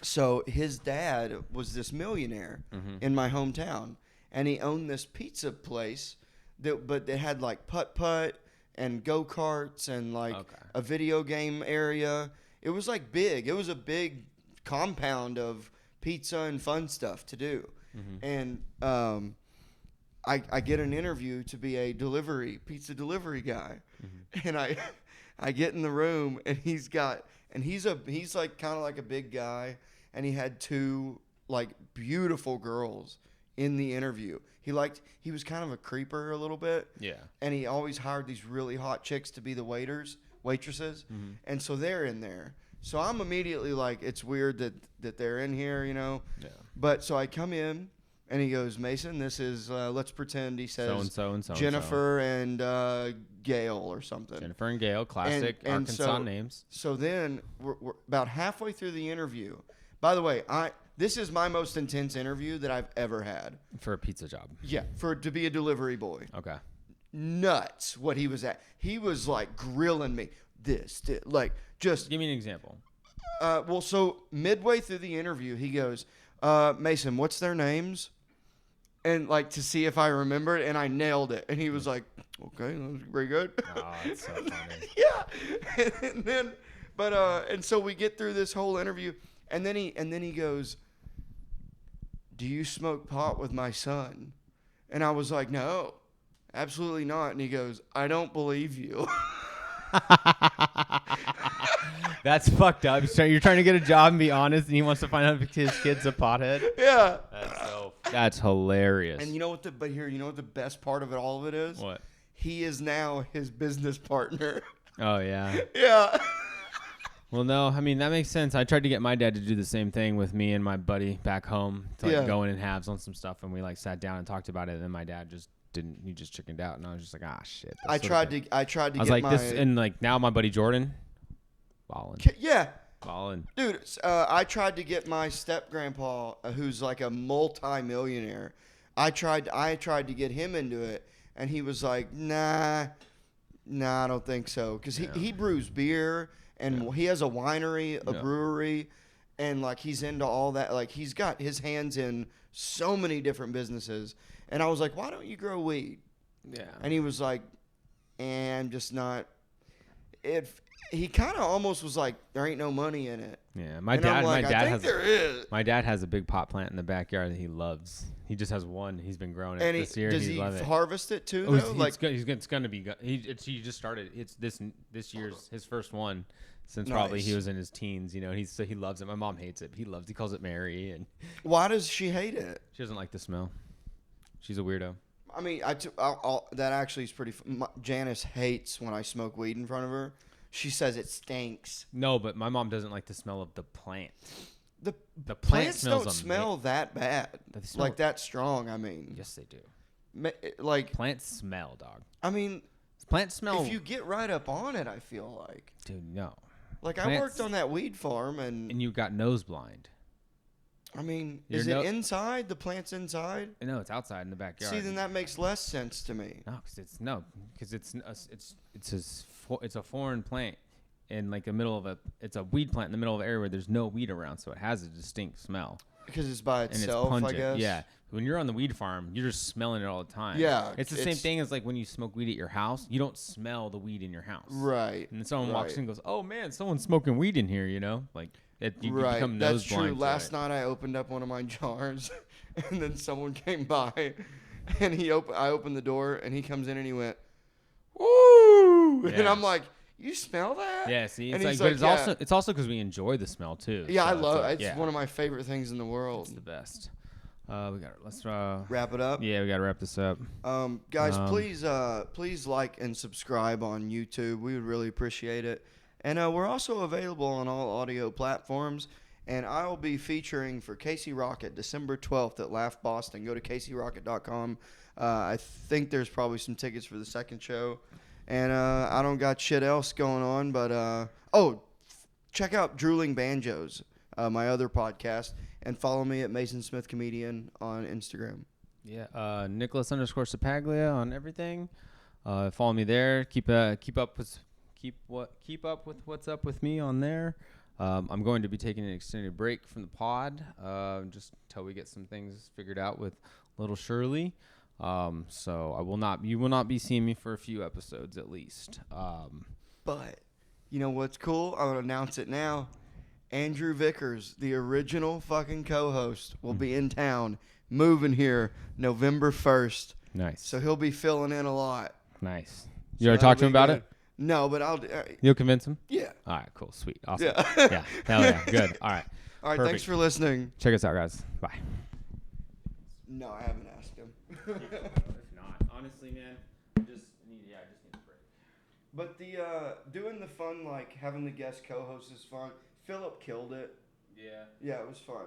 so his dad was this millionaire in my hometown, and he owned this pizza place but it had like putt-putt and go-karts and like a video game area. It was like big. It was a big compound of pizza and fun stuff to do. And I get an interview to be a pizza delivery guy. And I get in the room, and he's like kind of like a big guy, and he had two like beautiful girls in the interview. He was kind of a creeper a little bit. Yeah. And he always hired these really hot chicks to be the waitresses. And so they're in there. So I'm immediately like, it's weird that they're in here, you know? Yeah. But so I come in, and he goes, Mason, this is, let's pretend he says so-and-so Jennifer and Gail or something. Jennifer and Gail, classic Arkansas names. So then we're about halfway through the interview. By the way, this is my most intense interview that I've ever had. For a pizza job. Yeah, to be a delivery boy. Okay. Nuts what he was at. He was like grilling me. Like just. Give me an example. Well, so midway through the interview, he goes, Mason, what's their names? And like to see if I remembered, and I nailed it. And he was like, okay, that was pretty good. Oh, that's so funny. Yeah. And then, and so we get through this whole interview, and then he goes, do you smoke pot with my son? And I was like, no, absolutely not. And he goes, I don't believe you. That's fucked up. So you're trying to get a job and be honest, and he wants to find out if his kid's a pothead. Yeah. That's hilarious. And you know what the best part of all of it is? What? He is now his business partner. Oh yeah. Yeah. Well, no, I mean that makes sense. I tried to get my dad to do the same thing with me and my buddy back home to go in halves on some stuff, and we like sat down and talked about it. And then my dad just didn't. He just chickened out, and I was just like, shit. I tried to. I was like this, and like now my buddy Jordan, balling. Yeah. Balling. Dude, I tried to get my step grandpa, who's like a multi-millionaire. I tried to get him into it, and he was like, nah, I don't think so, because he brews beer. And he has a winery, a brewery, and like he's into all that. Like he's got his hands in so many different businesses. And I was like, why don't you grow weed? Yeah. And he was like, I'm just not. He kind of almost was like, there ain't no money in it. Yeah, my dad there is. My dad has a big pot plant in the backyard that he loves. He just has one. He's been growing it this year. Does he harvest it too? It's going to be. He just started. It's this year's his first one since probably he was in his teens. You know, he loves it. My mom hates it. But he loves. He calls it Mary. And why does she hate it? She doesn't like the smell. She's a weirdo. I mean, that actually is pretty. Janice hates when I smoke weed in front of her. She says it stinks. No, but my mom doesn't like the smell of the plant. The plant plants don't smell that bad. Like that strong, I mean. Yes, they do. Like plants smell, dog. I mean, plants smell. If you get right up on it, I feel like. Dude, no. Like plants, I worked on that weed farm and you got nose blind. I mean, is it inside? The plant's inside? No, it's outside in the backyard. See, then that makes less sense to me. No, because it's a foreign plant, in like the middle of it's a weed plant in the middle of an area where there's no weed around, so it has a distinct smell. Because it's by And it's itself, I pungent. guess. Yeah. When you're on the weed farm, you're just smelling it all the time. Yeah, It's the same thing as like when you smoke weed at your house. You don't smell the weed in your house. Right. And then someone walks in and goes, "Oh man, someone's smoking weed in here," you know? Like you become That's nose true. blind. Last night I opened up one of my jars, and then someone came by, and I opened the door, and he comes in and he went, "Woo!" Yeah. And I'm like, "You smell that?" Yeah, see, And it's he's like, but yeah. it's also because we enjoy the smell too. Yeah, so I love like, it's one of my favorite things in the world. It's the best. Let's Wrap it up. Yeah, we gotta wrap this up. Guys, please like and subscribe on YouTube. We would really appreciate it. And we're also available on all audio platforms. And I will be featuring for Casey Rocket December 12th at Laugh Boston. Go to CaseyRocket.com. I think there's probably some tickets for the second show. And I don't got shit else going on. But, check out Drooling Banjos, my other podcast. And follow me at Mason Smith Comedian on Instagram. Yeah, Nicholas _Sapaglia on everything. Follow me there. Keep up with what's up with me on there. I'm going to be taking an extended break from the pod, just until we get some things figured out with little Shirley. So you will not be seeing me for a few episodes at least. But you know what's cool? I'm gonna announce it now. Andrew Vickers, the original fucking co-host, will be in town, moving here November 1st. Nice. So he'll be filling in a lot. Nice. You already talked to him about it? No, but I'll. You'll convince him? Yeah. All right, cool, sweet, awesome. Yeah. Yeah, hell yeah, good. All right. All right, Perfect. thanks for listening. Check us out, guys. Bye. No, I haven't asked him. If not, honestly, man, I just need a break. But the doing the fun, like having the guest co-host is fun. Philip killed it. Yeah. Yeah, it was fun.